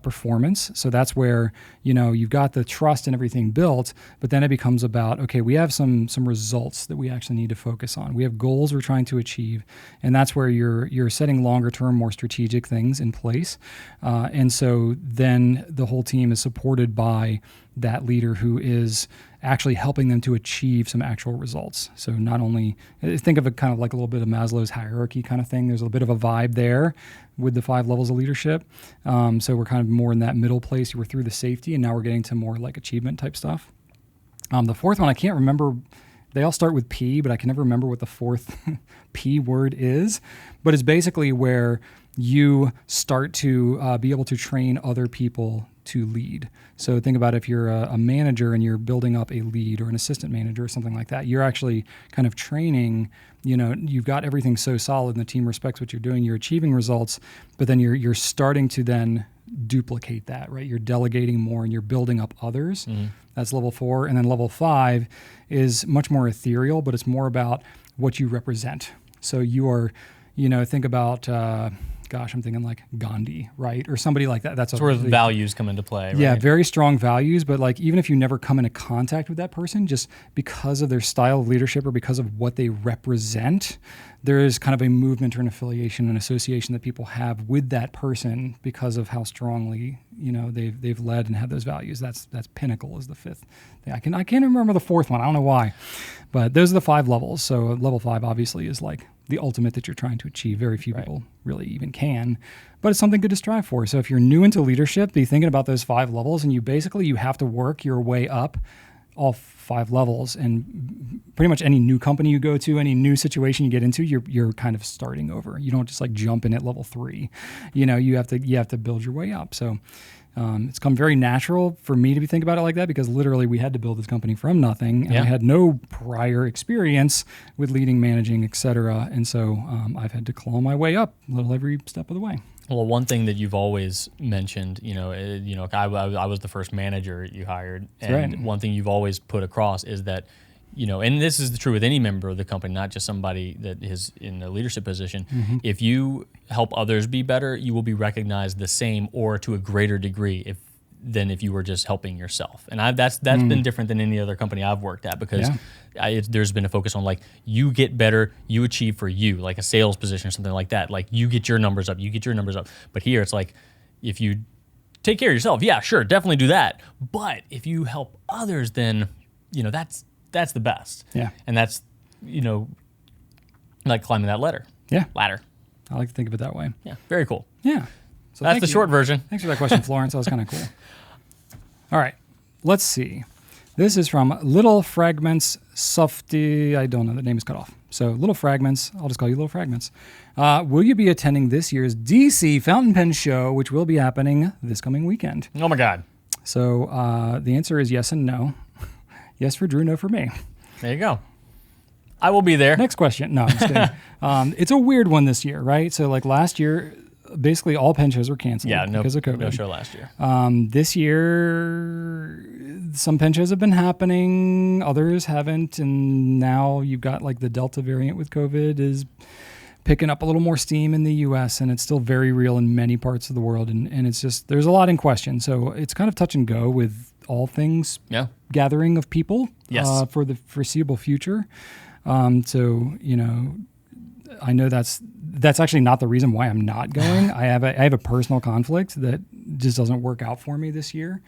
performance. So that's where, you've got the trust and everything built, but then it becomes about, okay, we have some results that we actually need to focus on. We have goals we're trying to achieve. And that's where you're setting longer term, more strategic things in place. And so then the whole team is supported by, that leader who is actually helping them to achieve some actual results. So not only, think of it kind of like a little bit of Maslow's hierarchy kind of thing. There's a bit of a vibe there with the 5 levels of leadership. So we're kind of more in that middle place. We're through the safety, and now we're getting to more like achievement type stuff. The fourth one, I can't remember. They all start with P, but I can never remember what the fourth P word is. But it's basically where you start to be able to train other people to lead. So think about if you're a manager and you're building up a lead or an assistant manager or something like that, you're actually kind of training, you've got everything so solid and the team respects what you're doing, you're achieving results, but then you're starting to then duplicate that, right? You're delegating more and you're building up others. Mm-hmm. That's level 4. And then level 5 is much more ethereal, but it's more about what you represent. So you are, think about, I'm thinking like Gandhi, right? Or somebody like that. That's where the values come into play, right? Yeah, very strong values. But like, even if you never come into contact with that person, just because of their style of leadership or because of what they represent, there is kind of a movement or an affiliation, an association that people have with that person because of how strongly, they've led and had those values. That's Pinnacle is the 5th thing. I can't remember the 4th one. I don't know why, but those are the 5 levels. So level 5 obviously is like the ultimate that you're trying to achieve. Very few people really even can, but it's something good to strive for. So if you're new into leadership, be thinking about those 5 levels, and you have to work your way up all 5 levels. And pretty much any new company you go to, any new situation you get into, you're kind of starting over. You don't just like jump in at level 3. You have to build your way up. So it's come very natural for me to be thinking about it like that, because literally we had to build this company from nothing, and I had no prior experience with leading, managing, etc. And so I've had to claw my way up a little every step of the way. Well, one thing that you've always mentioned, I was the first manager you hired, and one thing you've always put across is that, and this is true with any member of the company, not just somebody that is in a leadership position. Mm-hmm. If you help others be better, you will be recognized the same or to a greater degree than if you were just helping yourself. And that's been different than any other company I've worked at, because there's been a focus on like, you get better, you achieve for you, like a sales position or something like that. Like you get your numbers up. But here it's like, if you take care of yourself, yeah, sure, definitely do that. But if you help others, then, that's the best. Yeah. And that's, like climbing that ladder. Yeah. Ladder. I like to think of it that way. Yeah. Very cool. Yeah. So that's the short version. Thanks for that question, Florence. That was kind of cool. All right. Let's see. This is from Little Fragments Softy. I don't know. The name is cut off. So Little Fragments. I'll just call you Little Fragments. Will you be attending this year's DC Fountain Pen Show, which will be happening this coming weekend? Oh, my God. So the answer is yes and no. Yes for Drew, no for me. There you go. I will be there. Next question. No, I'm just kidding. It's a weird one this year, right? So like last year, basically all pen shows were canceled because of COVID. No show last year. This year, some pen shows have been happening, others haven't, and now you've got like the Delta variant with COVID is picking up a little more steam in the U.S., and it's still very real in many parts of the world, and it's just, there's a lot in question. So it's kind of touch and go with all things gathering of people for the foreseeable future. So, I know that's actually not the reason why I'm not going. I have a personal conflict that just doesn't work out for me this year.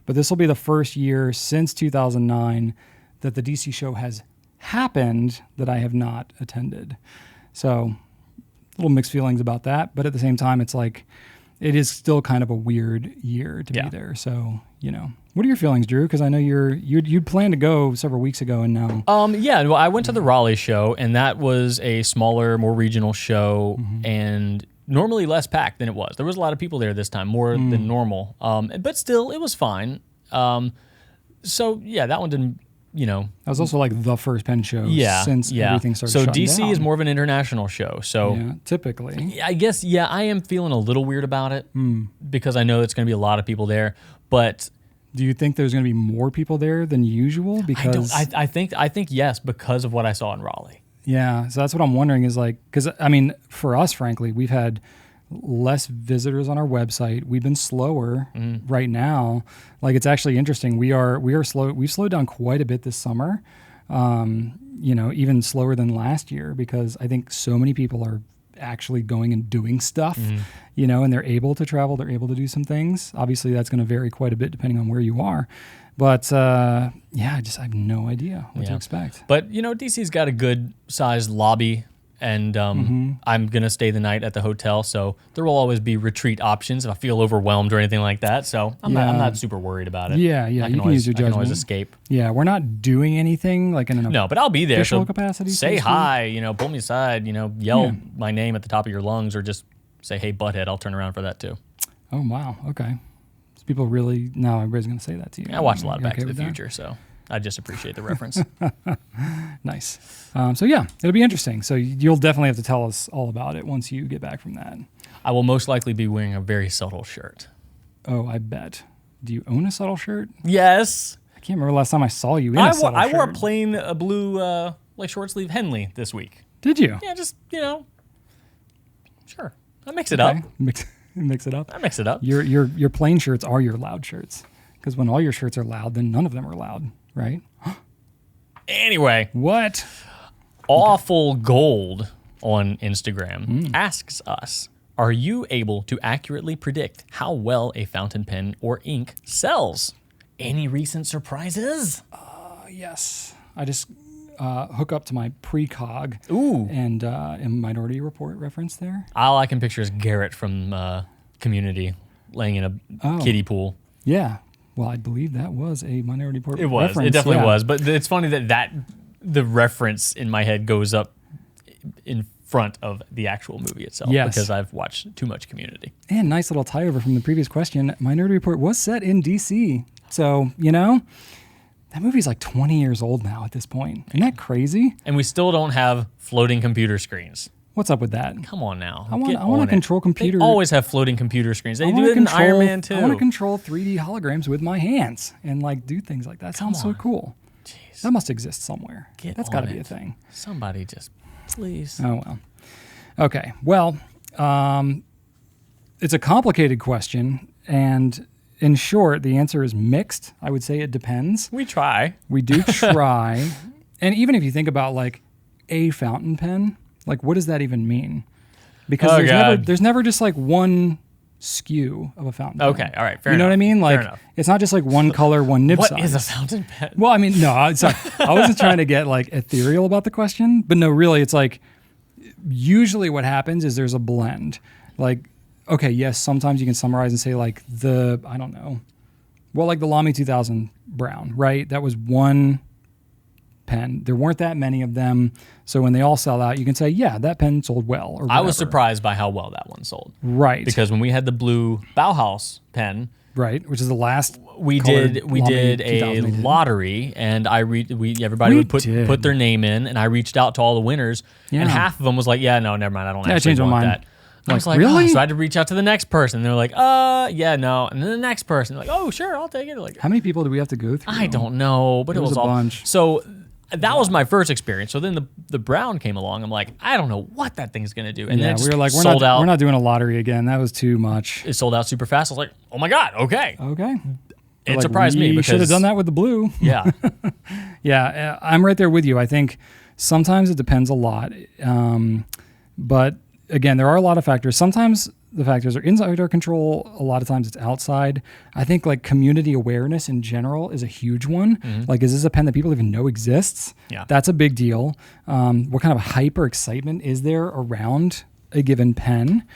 But this will be the first year since 2009 that the DC show has happened that I have not attended. So, little mixed feelings about that. But at the same time, it's like, it is still kind of a weird year to be there. So, what are your feelings, Drew? Because I know you'd planned to go several weeks ago, and now. Well, I went to the Raleigh show, and that was a smaller, more regional show, and normally less packed than it was. There was a lot of people there this time, more than normal. But still, it was fine. So yeah, that one didn't. That was also like the first pen show since everything started So shutting DC down. is more of an international show. So typically. I guess, I am feeling a little weird about it because I know it's going to be a lot of people there. But do you think there's going to be more people there than usual? Because I think yes, because of what I saw in Raleigh. Yeah, so that's what I'm wondering is like, because I mean, for us, frankly, we've had less visitors on our website. We've been slower right now. Like, it's actually interesting. We are slow. We've slowed down quite a bit this summer. Even slower than last year, because I think so many people are actually going and doing stuff, and they're able to travel. They're able to do some things. Obviously, that's going to vary quite a bit depending on where you are. But yeah, I have no idea what to expect. But DC's got a good sized lobby, and I'm gonna stay the night at the hotel, so there will always be retreat options if I feel overwhelmed or anything like that. So I'm not super worried about it. Yeah, you can use your judgment. I can always escape. Yeah, we're not doing anything like in no, but I'll be there. So capacity. Say hi, pull me aside, yell my name at the top of your lungs, or just say, "Hey, butthead." I'll turn around for that too. Oh wow, okay. So people really now everybody's gonna say that to you. I watch a lot of Back to the Future, so I just appreciate the reference. Nice. So yeah, it'll be interesting. So you'll definitely have to tell us all about it once you get back from that. I will most likely be wearing a very subtle shirt. Oh, I bet. Do you own a subtle shirt? Yes. I can't remember last time I saw you in a subtle shirt. I wore a plain blue short sleeve Henley this week. Did you? Yeah, just sure. I mix it up. Mix it up. I mix it up. Your plain shirts are your loud shirts, because when all your shirts are loud, then none of them are loud, right? Anyway, what? Awful Gold on Instagram asks us, are you able to accurately predict how well a fountain pen or ink sells? Any recent surprises? Yes. I just hook up to my precog. Ooh. And Minority Report reference there. All I can picture is Garrett from Community laying in a kiddie pool. Yeah. Well, I believe that was a Minority Report It was. reference. It definitely was. But it's funny that the reference in my head goes up in front of the actual movie itself. Yes. Because I've watched too much Community. And nice little tie over from the previous question. Minority Report was set in D.C. So, that movie's like 20 years old now at this point. Isn't that crazy? And we still don't have floating computer screens. What's up with that? Come on now. I want to control computer. They always have floating computer screens. They do it in Iron Man too. I want to control 3D holograms with my hands and do things like that. Sounds so cool. Jeez. That must exist somewhere. That's got to be a thing. Somebody just, please. Oh, well. Okay. Well, it's a complicated question, and in short, the answer is mixed. I would say it depends. We try. We do try. And even if you think about a fountain pen, what does that even mean? Because there's never just one SKU of a fountain pen. Okay, all right, fair enough. You know what I mean? Fair enough. It's not just one color, one nib size. What is a fountain pen? Well, I mean, no, sorry. I wasn't trying to get ethereal about the question, but no, really, it's usually what happens is there's a blend. Okay, yes, sometimes you can summarize and say I don't know. Well, the Lamy 2000 Brown, right? That was one pen. There weren't that many of them. So when they all sell out, you can say, yeah, that pen sold well. Or I was surprised by how well that one sold. Right. Because when we had the blue Bauhaus pen, right, which is the last we did a lottery, and everybody would put their name in, and I reached out to all the winners, and half of them was like, yeah, no, never mind, I don't actually want that. I was like, really? So I had to reach out to the next person. They're like, yeah, no. And then the next person, they're like, oh, sure, I'll take it. How many people do we have to go through? I don't know, but it was a all bunch. So that was my first experience. So then the Brown came along. I'm like, I don't know what that thing's gonna do. And then it we were like, sold out. We're not doing a lottery again. That was too much. It sold out super fast. I was like, oh my god, okay. It surprised me because should have done that with the blue. Yeah, yeah. I'm right there with you. I think sometimes it depends a lot, but again, there are a lot of factors. Sometimes the factors are inside our control. A lot of times it's outside. I think community awareness in general is a huge one. Mm-hmm. Is this a pen that people even know exists? Yeah. That's a big deal. What kind of hype or excitement is there around a given pen?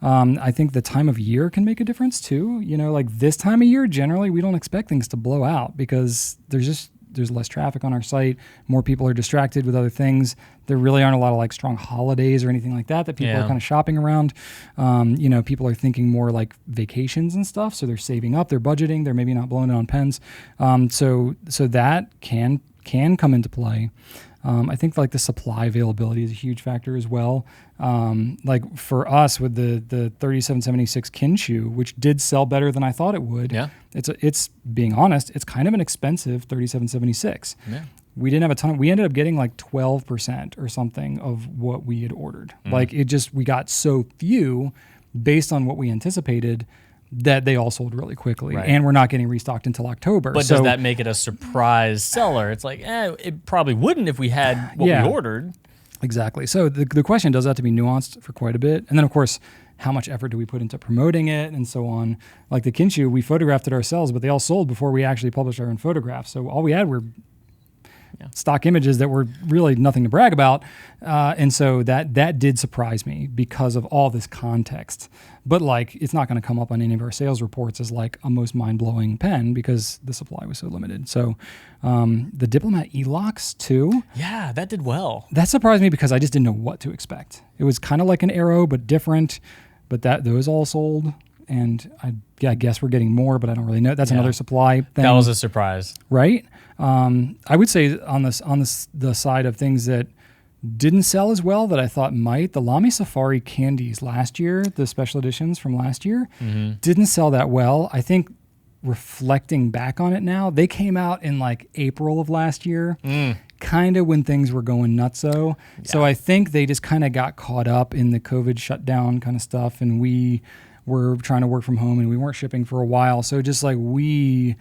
I think the time of year can make a difference too. This time of year, generally we don't expect things to blow out because there's less traffic on our site. More people are distracted with other things. There really aren't a lot of strong holidays or anything like that people are kind of shopping around. People are thinking more vacations and stuff. So they're saving up, they're budgeting, they're maybe not blowing it on pens. So that can come into play. I think the supply availability is a huge factor as well. For us with the 3776 Kinshu, which did sell better than I thought it would. Yeah. It's being honest, it's kind of an expensive 3776. Yeah. We didn't have a ton. We ended up getting 12% or something of what we had ordered. We got so few based on what we anticipated that they all sold really quickly, and we're not getting restocked until October. But does that make it a surprise seller? It's it probably wouldn't if we had what we ordered. Exactly. So the question does have to be nuanced for quite a bit. And then, of course, how much effort do we put into promoting it and so on? Like the Kinshu, we photographed it ourselves, but they all sold before we actually published our own photographs. So all we had were stock images that were really nothing to brag about. And so that did surprise me because of all this context. But like, it's not going to come up on any of our sales reports as like a most mind-blowing pen because the supply was so limited. So the Diplomat E-Locks too. Yeah, that did well. That surprised me because I just didn't know what to expect. It was kind of like an Arrow, but different. But those all sold. And I guess we're getting more, but I don't really know. That's another supply thing. That was a surprise. Right? I would say on the side of things that didn't sell as well that I thought might, the Lamy Safari candies last year, the special editions from last year, didn't sell that well. I think reflecting back on it now, they came out in like April of last year, kind of when things were going nutso. Yeah. So I think they just kind of got caught up in the COVID shutdown kind of stuff, and we were trying to work from home and we weren't shipping for a while. So just like we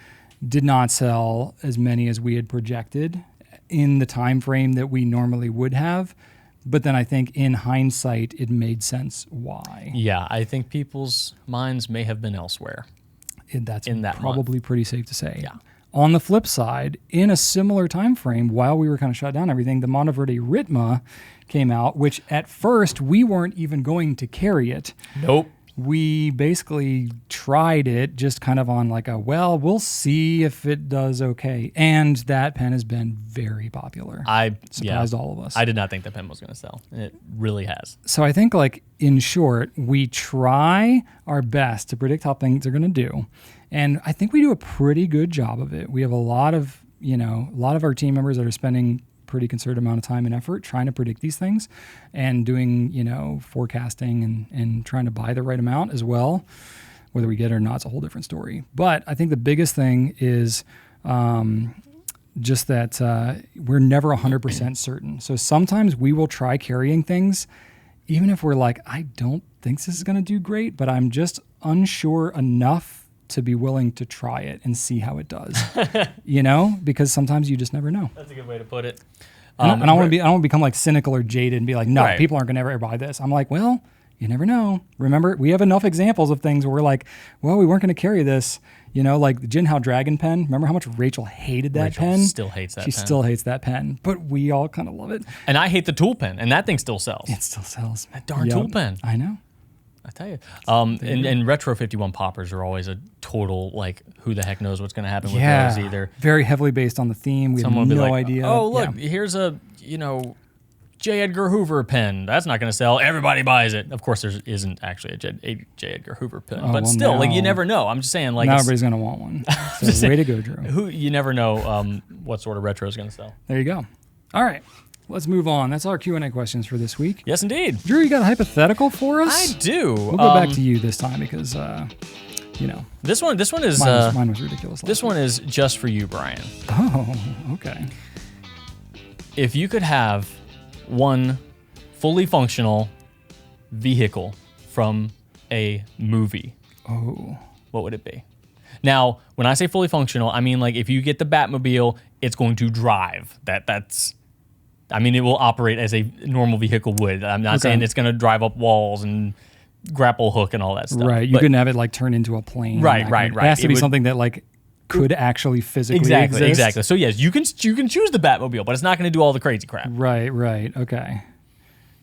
did not sell as many as we had projected in the time frame that we normally would have. But then I think in hindsight, it made sense why. Yeah, I think people's minds may have been elsewhere. That's in that probably month. Pretty safe to say. Yeah. On the flip side, in a similar time frame, while we were kind of shut down everything, the Monteverde Ritma came out, which at first we weren't even going to carry it. Nope. We basically tried it just kind of on like we'll see if it does okay. And that pen has been very popular. Surprised all of us. I did not think the pen was going to sell. It really has. So I think like in short, we try our best to predict how things are going to do. And I think we do a pretty good job of it. We have a lot of our team members that are spending pretty concerted amount of time and effort trying to predict these things and doing, forecasting and trying to buy the right amount as well. Whether we get it or not, it's a whole different story. But I think the biggest thing is just that we're never 100% certain. So sometimes we will try carrying things, even if we're like, I don't think this is going to do great, but I'm just unsure enough to be willing to try it and see how it does, because sometimes you just never know. That's a good way to put it. I don't want to become like cynical or jaded and be like, no, right. People aren't going to ever buy this. I'm like, well, you never know. Remember, we have enough examples of things where we're like, well, we weren't going to carry this, like the Jinhao Dragon pen. Remember how much Rachel hated that pen? Still hates that pen. She still hates that pen, but we all kind of love it. And I hate the tool pen, and that thing still sells. It still sells. That darn tool pen. I know. I tell you. And Retro 51 poppers are always a total, like, who the heck knows what's going to happen with those either. Very heavily based on the theme. We have no idea. Oh, look, here's a, J. Edgar Hoover pen. That's not going to sell. Everybody buys it. Of course, there isn't actually a J. Edgar Hoover pen. But still, like, you never know. I'm just saying, like. Now everybody's going to want one. So way to go, Drew. You never know what sort of retro is going to sell. There you go. All right. Let's move on. That's our Q&A questions for this week. Yes, indeed. Drew, you got a hypothetical for us? I do. We'll go back to you this time because, This one is... Mine was ridiculous. This one is just for you, Brian. Oh, okay. If you could have one fully functional vehicle from a movie, what would it be? Now, when I say fully functional, I mean like if you get the Batmobile, it's going to drive. It will operate as a normal vehicle would. I'm not saying it's going to drive up walls and grapple hook and all that stuff. Right. You couldn't have it like turn into a plane. Right. It has to be something that like could actually physically exist. Exactly. So yes, you can choose the Batmobile, but it's not going to do all the crazy crap. Right. Okay.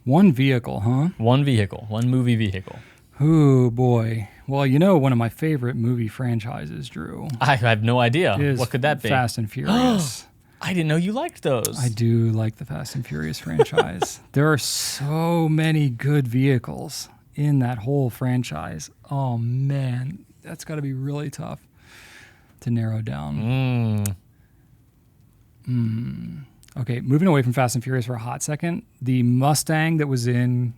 One vehicle, huh? One movie vehicle. Oh boy. Well, one of my favorite movie franchises, Drew. I have no idea. What could that be? Fast and Furious. I didn't know you liked those. I do like the Fast and Furious franchise. There are so many good vehicles in that whole franchise. Oh, man. That's got to be really tough to narrow down. Okay, moving away from Fast and Furious for a hot second. The Mustang that was in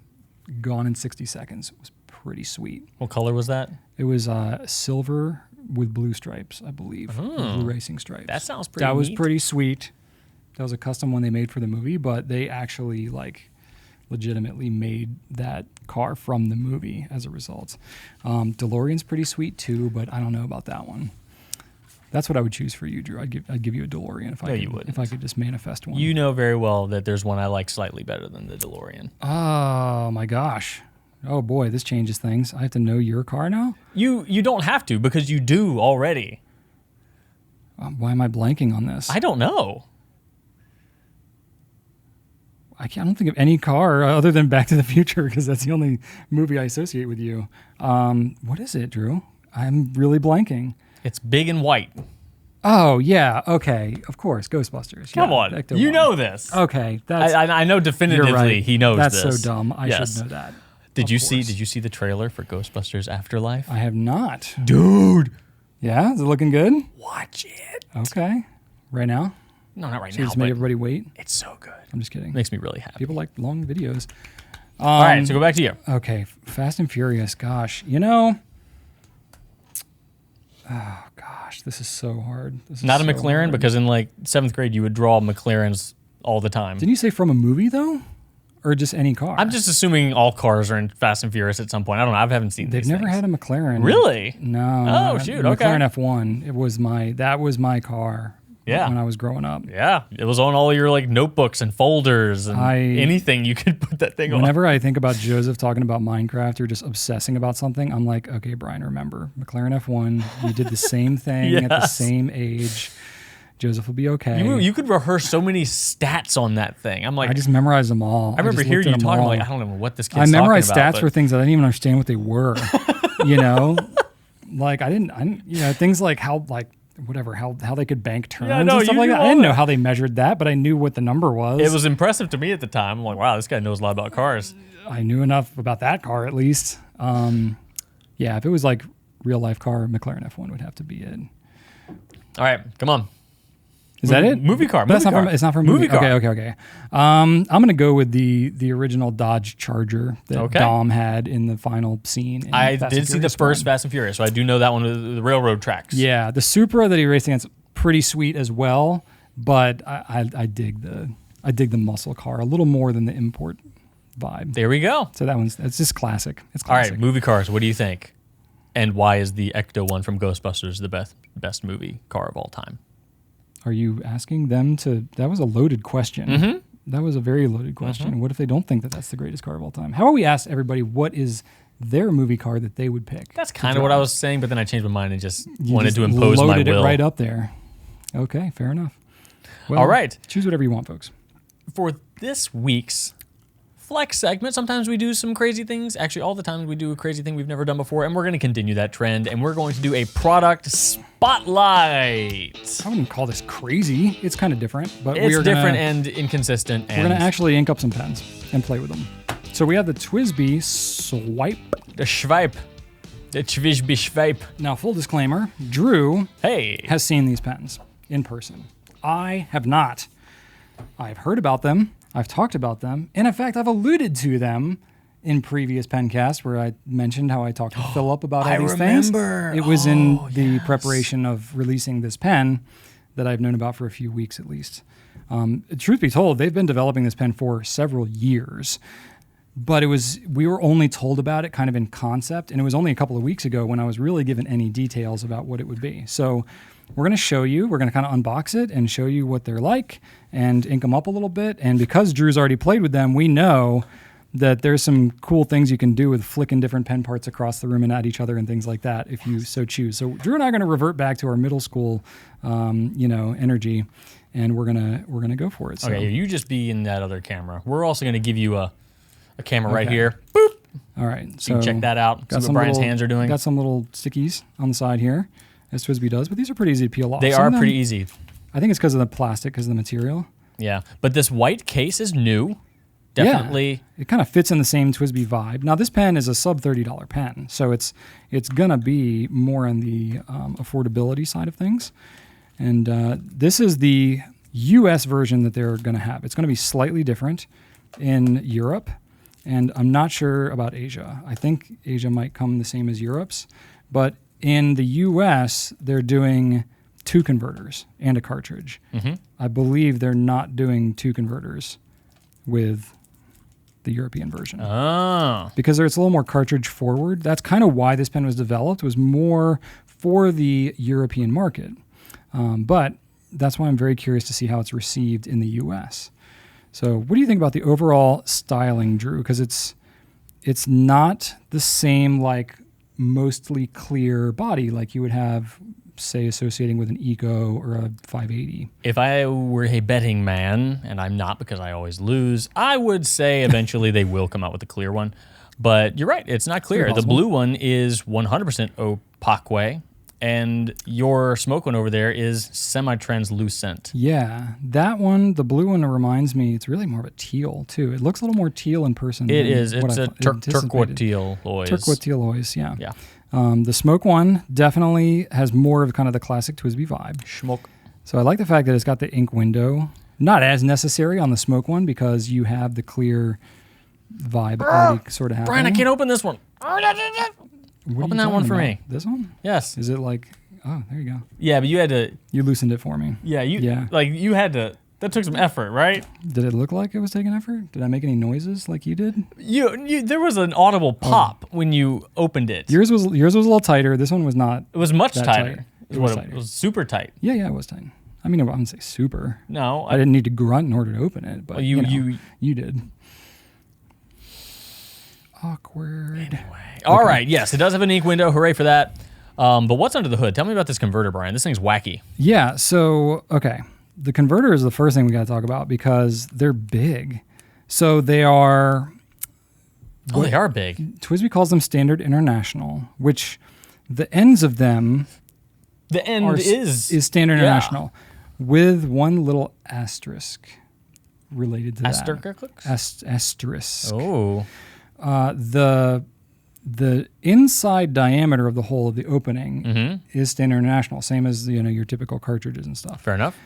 Gone in 60 Seconds was pretty sweet. What color was that? It was silver with blue stripes, I believe. Blue racing stripes. That sounds pretty That was neat. pretty sweet. That was a custom one they made for the movie, but they actually legitimately made that car from the movie as a result. DeLorean's pretty sweet too, but I don't know about that one. That's what I would choose for you, Drew. I'd give you a DeLorean if I could just manifest one. You know very well that there's one I like slightly better than the DeLorean. Oh my gosh. Oh boy, this changes things. I have to know your car now? You don't have to because you do already. Why am I blanking on this? I don't know. I don't think of any car other than Back to the Future because that's the only movie I associate with you. What is it, Drew? I'm really blanking. It's big and white. Oh, yeah. Okay. Of course. Ghostbusters. Come on. You know this. Okay. I know definitively right. he knows that's this. So dumb. I should know that. Did you see the trailer for Ghostbusters Afterlife? I have not. Dude. Yeah? Is it looking good? Watch it. Okay. Right now? No, not right So now. just make everybody wait? It's so good. I'm just kidding. Makes me really happy. People like long videos. All right, so go back to you. Okay. Fast and Furious. Gosh. You know... Oh, gosh. This is so hard. Not a McLaren, because in like 7th grade you would draw McLarens all the time. Didn't you say from a movie, though? Or just any car? I'm just assuming all cars are in Fast and Furious at some point. I don't know. I haven't seen They've these never things. had a McLaren. Really? No. Oh, shoot. McLaren Okay. F1. That was my car. Yeah. When I was growing up. Yeah. It was on all your like notebooks and folders and anything you could put that thing on. Whenever I think about Joseph talking about Minecraft or just obsessing about something, I'm like, okay, Brian, remember, McLaren F1, you did the same thing at the same age. Joseph will be okay. You could rehearse so many stats on that thing. I'm like, I just memorized them all. I remember hearing you talking like, I don't know what this kid's talking about. I memorized stats for things that I didn't even understand what they were. You know, like I didn't, things like how they could bank turns and stuff like that. I didn't know how they measured that, but I knew what the number was. It was impressive to me at the time. I'm like, wow, this guy knows a lot about cars. I knew enough about that car at least. Yeah, if it was like real life car, McLaren F1 would have to be it. All right, come on. Is that it? Movie car. But it's not for movie car. Okay. I'm gonna go with the original Dodge Charger that Dom had in the final scene. I did see the first Fast and Furious, so I do know that one with the railroad tracks. Yeah, the Supra that he raced against, pretty sweet as well. But I dig the muscle car a little more than the import vibe. There we go. So it's just classic. It's all classic. right. Movie cars. What do you think? And why is the Ecto one from Ghostbusters the best movie car of all time? Are you asking them to? That was a loaded question. Mm-hmm. That was a very loaded question. Mm-hmm. What if they don't think that that's the greatest car of all time? How about we ask everybody what is their movie car that they would pick? That's kind of what I was saying, but then I changed my mind and just wanted to impose my will. Loaded it right up there. Okay, fair enough. Well, all right. Choose whatever you want, folks. For this week's Flex segment, sometimes we do some crazy things. Actually, all the time we do a crazy thing we've never done before, and we're going to continue that trend, and we're going to do a product spotlight. I wouldn't call this crazy. It's kind of different, but it's different and inconsistent. We're going to actually ink up some pens and play with them. So we have the TWSBI Swipe. The Swipe. The TWSBI Swipe. Now, full disclaimer, Drew has seen these pens in person. I have not. I've heard about them. I've talked about them. And in fact, I've alluded to them in previous pencasts where I mentioned how I talked to Philip about all these things. It was in the preparation of releasing this pen that I've known about for a few weeks at least. Truth be told, they've been developing this pen for several years. But we were only told about it kind of in concept. And it was only a couple of weeks ago when I was really given any details about what it would be. So we're going to show you, we're going to kind of unbox it and show you what they're like and ink them up a little bit. And because Drew's already played with them, we know that there's some cool things you can do with flicking different pen parts across the room and at each other and things like that if you so choose. So Drew and I are going to revert back to our middle school, energy, and we're gonna go for it. So. Okay, you just be in that other camera. We're also going to give you a camera right here. Boop. All right, so you can check that out. See what Brian's hands are doing. Got some little stickies on the side here, as TWSBI does, but these are pretty easy to peel off. They are pretty easy. I think it's because of the plastic, because of the material. Yeah, but this white case is new. Definitely. Yeah, it kind of fits in the same TWSBI vibe. Now, this pen is a sub $30 pen, so it's going to be more on the affordability side of things. And this is the US version that they're going to have. It's going to be slightly different in Europe, and I'm not sure about Asia. I think Asia might come the same as Europe's, but in the US, they're doing 2 converters and a cartridge. Mm-hmm. I believe they're not doing 2 converters with the European version. Oh. Because it's a little more cartridge forward. That's kind of why this pen was developed, was more for the European market. But that's why I'm very curious to see how it's received in the U.S. So what do you think about the overall styling, Drew? Because it's not the same like mostly clear body like you would have, say, associating with an Eco or a 580. If I were a betting man, and I'm not because I always lose, I would say eventually they will come out with a clear one. But you're right, it's not clear. The blue one is 100% opaque, and your smoke one over there is semi-translucent. Yeah, that one, the blue one, reminds me, it's really more of a teal, too. It looks a little more teal in person. It is. It's a turquoise tealoise. Turquoise tealoise, yeah. Yeah. The smoke one definitely has more of kind of the classic TWSBI vibe. Smoke. So I like the fact that it's got the ink window. Not as necessary on the smoke one because you have the clear vibe already sort of happening. Brian, I can't open this one. Open that one for me. This one? Yes. Is it like, oh, there you go. Yeah, but you had to. You loosened it for me. Yeah, you had to. That took some effort, right? Did it look like it was taking effort? Did I make any noises like you did? There was an audible pop when you opened it. Yours was a little tighter. This one was not. It was much tighter. It was super tight. Yeah, it was tight. I mean, I wouldn't say super. No, I didn't need to grunt in order to open it, but you did. Awkward. Anyway. All right. Yes, it does have an ink window. Hooray for that. But what's under the hood? Tell me about this converter, Brian. This thing's wacky. Yeah. So, okay. The converter is the first thing we got to talk about because they're big. So they are... Oh, they are big. TWSBI calls them Standard International, which the ends of them... The end is Standard International with one little asterisk related to that. Asterisk. Oh. The inside diameter of the hole of the opening is Standard International, same as your typical cartridges and stuff. Fair enough.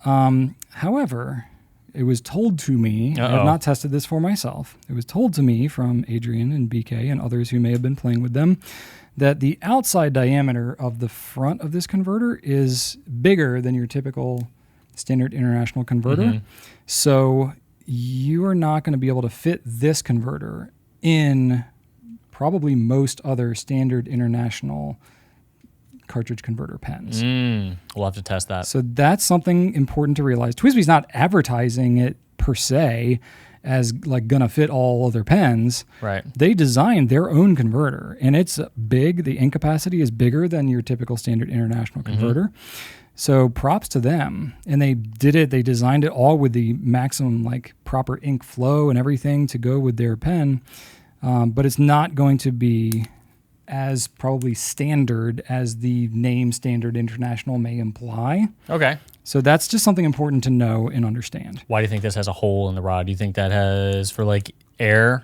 However, it was told to me, I have not tested this for myself, it was told to me from Adrian and BK and others who may have been playing with them, that the outside diameter of the front of this converter is bigger than your typical Standard International converter. So you are not going to be able to fit this converter in probably most other Standard International cartridge converter pens. We'll have to test that. So that's something important to realize. TWSBI's not advertising it per se as like gonna fit all other pens. Right. They designed their own converter, and it's big. The ink capacity is bigger than your typical Standard International converter. So props to them. And they did it. They designed it all with the maximum like proper ink flow and everything to go with their pen. But it's not going to be as probably standard as the name Standard International may imply. Okay. So that's just something important to know and understand. Why do you think this has a hole in the rod? Do you think that has for like air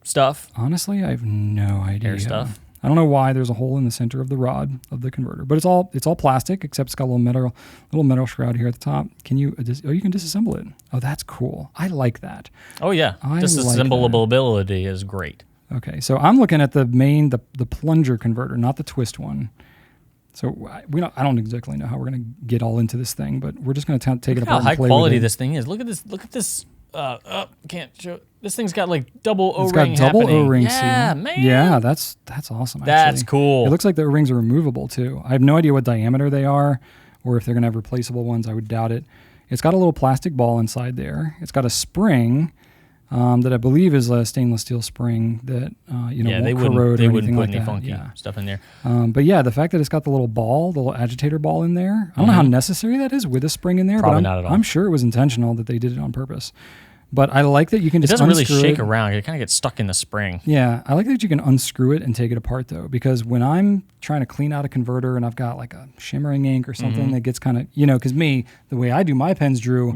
stuff? Honestly, I have no idea. Air stuff? I don't know why there's a hole in the center of the rod of the converter, but it's all plastic except it's got a little metal shroud here at the top. Can you? You can disassemble it. Oh, that's cool. I like that. Oh yeah, disassembleability is great. Okay, so I'm looking at the plunger converter, not the twist one. So I don't exactly know how we're going to get all into this thing, but we're just going to take it apart. How high quality this thing is. Look at this. Look at this. Can't show. This thing's got like double O-ring. It's got double O-ring. Yeah, man. Yeah, that's awesome. That's cool. It looks like the O-rings are removable too. I have no idea what diameter they are, or if they're going to have replaceable ones. I would doubt it. It's got a little plastic ball inside there. It's got a spring that I believe is a stainless steel spring that won't corrode or anything like that. They wouldn't put any funky stuff in there. But yeah, the fact that it's got the little agitator ball in there, I don't know how necessary that is with a spring in there. Probably but not at all. I'm sure it was intentional that they did it on purpose. But I like that you can just unscrew it. It doesn't really shake around. It kind of gets stuck in the spring. Yeah, I like that you can unscrew it and take it apart, though, because when I'm trying to clean out a converter and I've got like a shimmering ink or something that gets kind of, because the way I do my pens, Drew,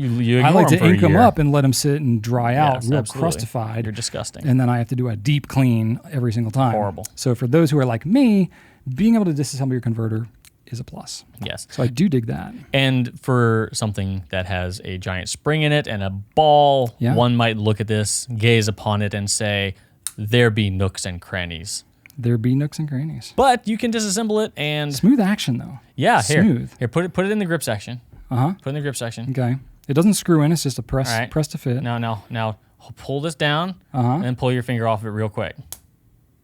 I like to ink them up and let them sit and dry out real crustified. You're disgusting. And then I have to do a deep clean every single time. Horrible. So for those who are like me, being able to disassemble your converter is a plus. Yes. So I do dig that. And for something that has a giant spring in it and a ball, one might look at this, gaze upon it, and say, there be nooks and crannies. There be nooks and crannies. But you can disassemble it and... Smooth action, though. Yeah, Smooth. Here, put it in the grip section. Uh-huh. Put it in the grip section. Okay. It doesn't screw in. It's just a press to fit. Now, pull this down and then pull your finger off of it real quick.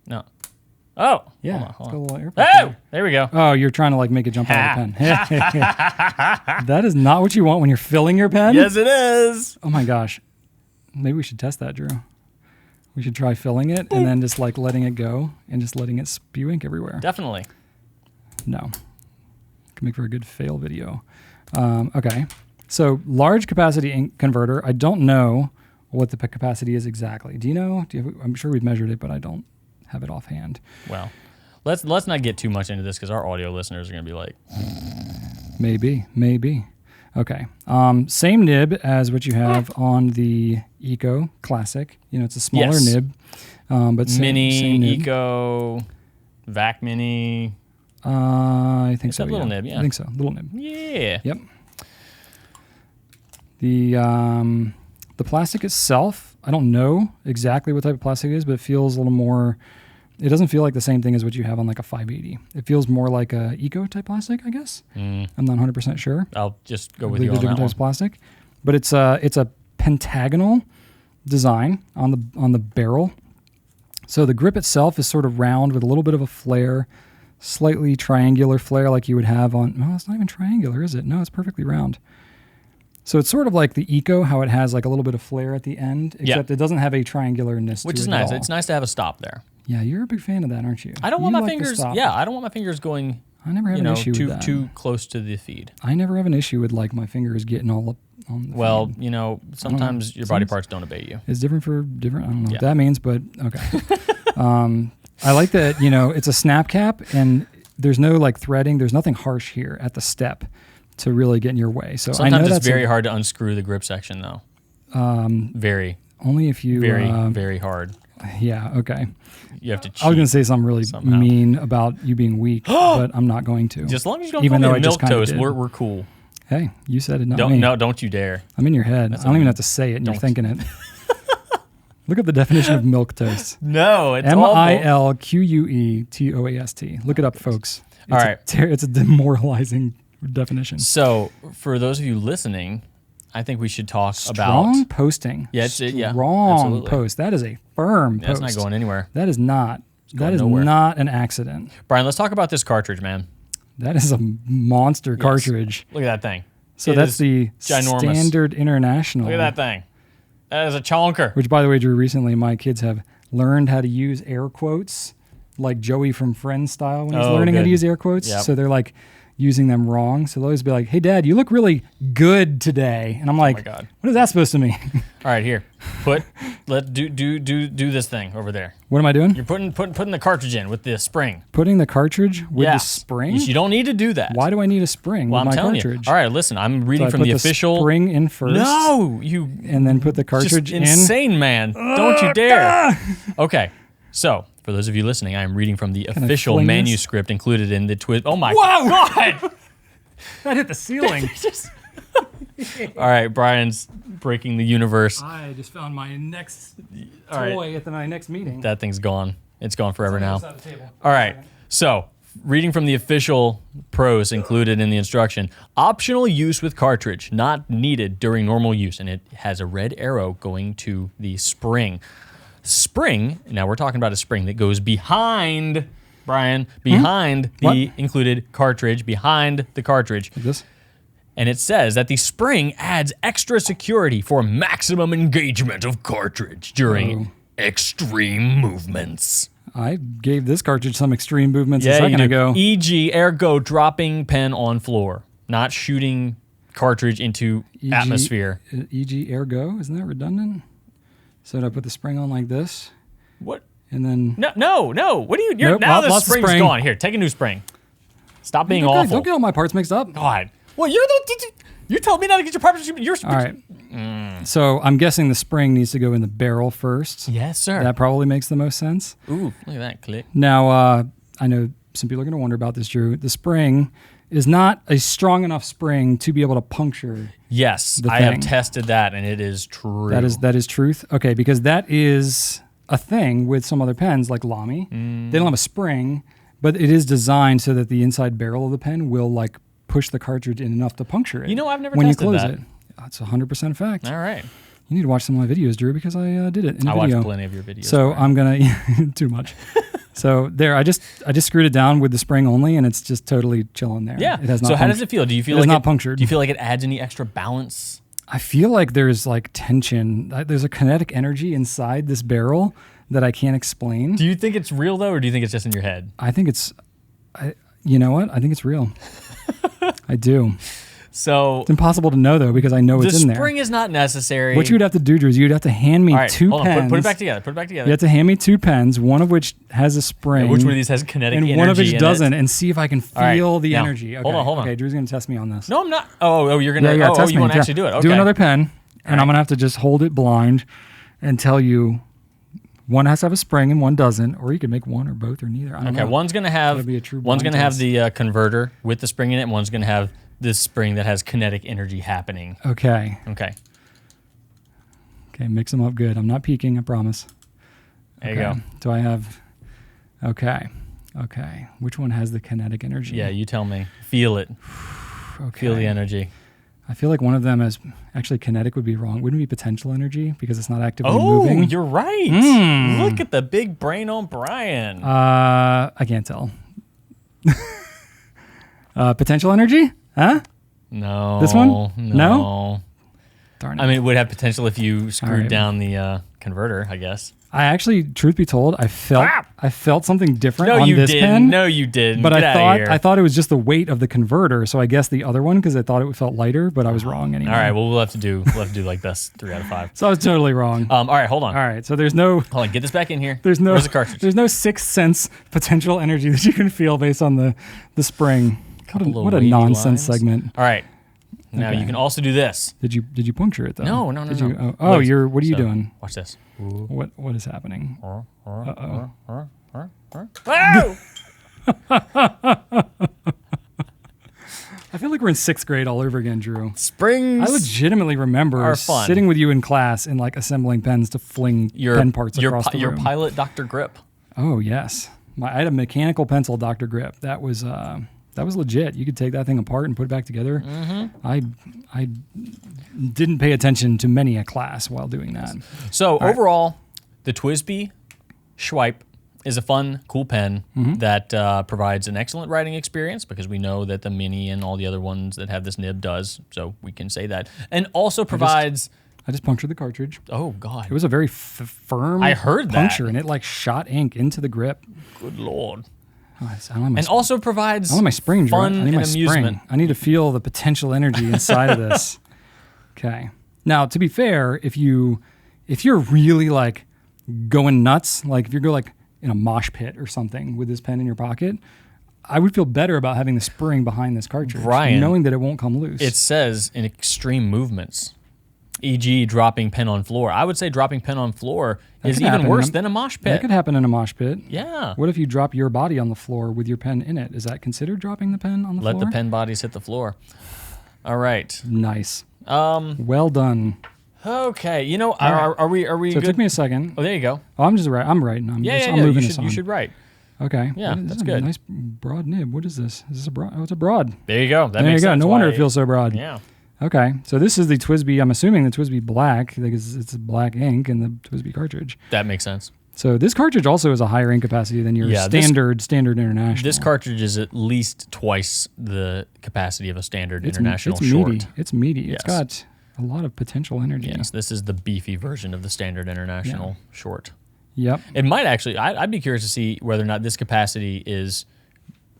No. Oh. Yeah. Hold It's got a on. little airplane. Oh, there we go. Oh, you're trying to like make it jump out of the pen. That is not what you want when you're filling your pen. Yes, it is. Oh my gosh. Maybe we should test that, Drew. We should try filling it and then just like letting it go and just letting it spew ink everywhere. Definitely. No. Can make for a good fail video. Okay. So large capacity ink converter. I don't know what the capacity is exactly. Do you know? I'm sure we've measured it, but I don't have it offhand. Well, let's not get too much into this because our audio listeners are going to be like, maybe. Okay. Same nib as what you have on the Eco Classic. You know, it's a smaller Yes. nib, but same nib. Eco, Vac Mini. I think It's so. that little nib, yeah. I think so. Little nib. Yeah. Yep. The plastic itself, I don't know exactly what type of plastic it is, but it feels a little more. It doesn't feel like the same thing as what you have on like a 580. It feels more like a Eco type plastic, I guess. I'm not 100% sure. I'll just go I with believe you on they're different that types of one. plastic, but it's a pentagonal design on the barrel. So the grip itself is sort of round with a little bit of a flare, slightly triangular flare like you would have on. Well, it's not even triangular, is it? No, it's perfectly round. So it's sort of like the Eco, how it has like a little bit of flare at the end, except it doesn't have a triangularness Which to is it nice. at all. It's nice to have a stop there. Yeah, you're a big fan of that, aren't you? I don't You want my like the fingers. stop. Yeah, I don't want my fingers going. I never have an issue with that. too close to the feed. I never have an issue with like my fingers getting all up on the Well, feed. sometimes your body parts don't obey you. It's different for different. I don't know Yeah. what that means, but okay. I like that. It's a snap cap, and there's no like threading. There's nothing harsh here at the step to really get in your way. So I know Sometimes that's it's very hard to unscrew the grip section, though. Very, only if you very hard. Yeah. Okay. You have to cheat. I was going to say something really somehow. mean about you being weak, but I'm not going to. Just as long as you don't Even call though me I a just milk kinda toast, did. we're cool. Hey, you said it, not me. Don't you dare. I'm in your head. I don't even have to say it, and you're thinking it. Look at the definition of milk toast. No, it's awful. MILQUETOAST. Look it up, folks. All right. It's a demoralizing definition. So, for those of you listening, I think we should talk Strong about. posting. Yeah, yeah, Strong absolutely. post. That is a firm That's post. not going anywhere. That is not. That is nowhere. not an accident. Brian, let's talk about this cartridge, man. That is a monster cartridge. Look at that thing. So It that's is the ginormous. Standard International. Look at that thing. That is a chonker. Which, by the way, Drew, recently my kids have learned how to use air quotes, like Joey from Friends style when he's learning how to good. use air quotes. Yep. So they're like using them wrong. So they'll always be like, "Hey, Dad, you look really good today," and I'm like, my God. "What is that supposed to mean?" All right, here. Do this thing over there. What am I doing? You're putting the cartridge in with the spring. Putting the cartridge with the Yes. spring. You don't need to do that. Why do I need a spring Well, with I'm my telling cartridge? you. All right, listen. I'm So reading I from put the official. spring in first. No, you And then put the just cartridge in. insane, man. Don't you dare. Okay, so for those of you listening, I am reading from the official fling this? manuscript included in the twist. Oh my Whoa! God! That hit the ceiling. All right, Brian's breaking the universe. I just found my next All right. toy at my next meeting. That thing's gone. It's gone forever now. It's on the table. All right. So, reading from the official pros included in the instruction, optional use with cartridge, not needed during normal use. And it has a red arrow going to the spring. Spring, now we're talking about a spring that goes behind, Brian, behind the included cartridge, behind the cartridge. Like this? And it says that the spring adds extra security for maximum engagement of cartridge during extreme movements. I gave this cartridge some extreme movements a Yeah, you second do. ago. E.g., ergo, dropping pen on floor, not shooting cartridge into E.g. atmosphere. E.g. ergo, isn't that redundant? So did I put the spring on like this, What? and then No. What do you? Nope, now the lost the spring's spring. gone. Here, take a new spring. Stop being Okay, awful. don't get all my parts mixed up. God. Well, you told me not to get your parts. You're All right. So I'm guessing the spring needs to go in the barrel first. Yes, sir. That probably makes the most sense. Ooh, look at that click. Now, I know some people are going to wonder about this, Drew. The spring is not a strong enough spring to be able to puncture. Yes, The I have thing. tested that, and it is true. That is truth. Okay, because that is a thing with some other pens like Lamy. They don't have a spring, but it is designed so that the inside barrel of the pen will like push the cartridge in enough to puncture it. You know, I've never when tested you close that. it. That's 100% a fact. All right. You need to watch some of my videos, Drew, because I did it in a I video. watched plenty of your videos. So Brian. I'm gonna too much. So there, I just screwed it down with the spring only, and it's just totally chilling there. Yeah. It has not So how does it feel? Do you feel It is like not punctured. Do you feel like it adds any extra balance? I feel like there's like tension. There's a kinetic energy inside this barrel that I can't explain. Do you think it's real though, or do you think it's just in your head? I think it's, you know what? I think it's real. I do. So It's impossible to know though because I know the it's in there. spring is not necessary. What you would have to do, Drew, is you'd have to hand me All right, two hold pens. on. Put it back together. Put it back together. You have to hand me 2 pens, one of which has a spring. Yeah, which one of these has kinetic and energy one of which in doesn't, it? and see if I can All right, feel the now, energy. Okay. hold on. Okay, Drew's going to test me on this. No, I'm not. Oh, you're gonna. Yeah, oh, test you me. want to Yeah. actually do it? Okay. Do another pen, and right. I'm going to have to just hold it blind and tell you one has to have a spring and one doesn't, or you could make one or both or neither. I don't know. One's gonna have. That'd be a true One's blind gonna have test. the converter with the spring in it, and one's gonna have this spring that has kinetic energy happening. Okay. Okay. Okay, mix them up good. I'm not peeking, I promise. There you go. Do I have... Okay. Which one has the kinetic energy? Yeah, you tell me. Feel it. Okay. Feel the energy. I feel like one of them is... Actually, kinetic would be wrong. Wouldn't it be potential energy because it's not actively moving? Oh, you're right. Look at the big brain on Brian. I can't tell. Potential energy? Huh? No. This one? No. Darn it. I mean, it would have potential if you screwed right. down the converter, I guess. I actually, truth be told, I felt something different No, on you this didn't. pen. No, you didn't. But Get I outta here. thought it was just the weight of the converter, so I guessed the other one because I thought it felt lighter, but I was wrong anyway. All right. Well, we'll have to do like this 3 out of 5. So I was totally wrong. All right. Hold on. All right, so there's no Hold on. Get this back in here. Where's the cartridge? There's no sixth sense potential energy that you can feel based on the spring. What a wavy lines lines. segment. All right. Now Okay. you can also do this. Did you puncture it though? No. Did you? Oh, Look, you're. What are you so, doing? Watch this. What is happening? Whoa! I feel like we're in 6th grade all over again, Drew. Springs. I legitimately remember are fun. sitting with you in class and like assembling pens to fling pen parts across the room. Your pilot, Dr. Grip. Oh yes, I had a mechanical pencil, Dr. Grip. That was legit. You could take that thing apart and put it back together. Mm-hmm. I didn't pay attention to many a class while doing that. So overall, the TWSBI Swipe is a fun, cool pen that provides an excellent writing experience because we know that the Mini and all the other ones that have this nib does. So we can say that, and also provides. I just punctured the cartridge. Oh God! It was a very firm. I heard that. Puncture, and it like shot ink into the grip. Good Lord! Oh, I don't have my And also provides I want my spring, Drew. fun I need and my amusement. spring. I need to feel the potential energy inside of this. Okay. Now, to be fair, if you're really like going nuts, like if you go like in a mosh pit or something with this pen in your pocket, I would feel better about having the spring behind this cartridge, Brian, knowing that it won't come loose. It says in extreme movements, e.g., dropping pen on floor. I would say dropping pen on floor is could even happen worse in a- than a mosh That pit. could happen in a mosh pit. Yeah. What if you drop your body on the floor with your pen in it? Is that considered dropping the pen on the floor? Let the pen bodies hit the floor. All right. Nice. Well done. Okay. You know, are we So good? it took me a second. Oh, there you go. Oh, I'm writing. I'm moving this on. You should write. Okay. Yeah, This that's is a good. Nice broad nib. What is this? Is this a broad? Oh, it's a broad. There you go. That There you makes go. sense No wonder why- it feels so broad. Yeah. Okay. So this is the TWSBI. I'm assuming the TWSBI Black because it's black ink in the TWSBI cartridge. That makes sense. So this cartridge also has a higher ink capacity than your Yeah, this- standard international. This cartridge is at least twice the capacity of a standard international it's short. meaty. It's meaty. Yes. It's got a lot of potential energy. Yes, this is the beefy version of the standard international short. Yep. It might actually. I'd be curious to see whether or not this capacity is.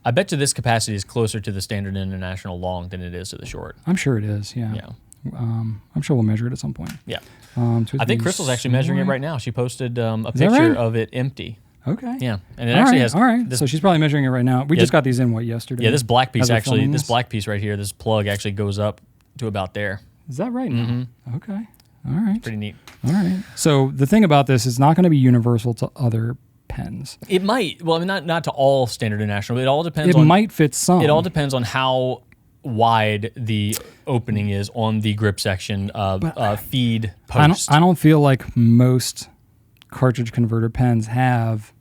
I bet you this capacity is closer to the standard international long than it is to the short. I'm sure it is. Yeah. Yeah. I'm sure we'll measure it at some point. Yeah. TWSBI I think Crystal's actually measuring it Swipe. right now. She posted a that picture right? of it empty. Okay. Yeah, and it All actually right. has. All right. This, So she's probably measuring it right now. We just got these in yesterday. yeah, this black piece as we're actually. filming This black piece right here. This plug actually goes up to about there. Is that right now? Okay. All right. Pretty neat. All right. So the thing about this is not going to be universal to other pens. It might. Well, I mean, not to all standard international. But it all depends. It on, might fit some. It all depends on how wide the opening is on the grip section of feed post. I don't feel like most cartridge converter pens have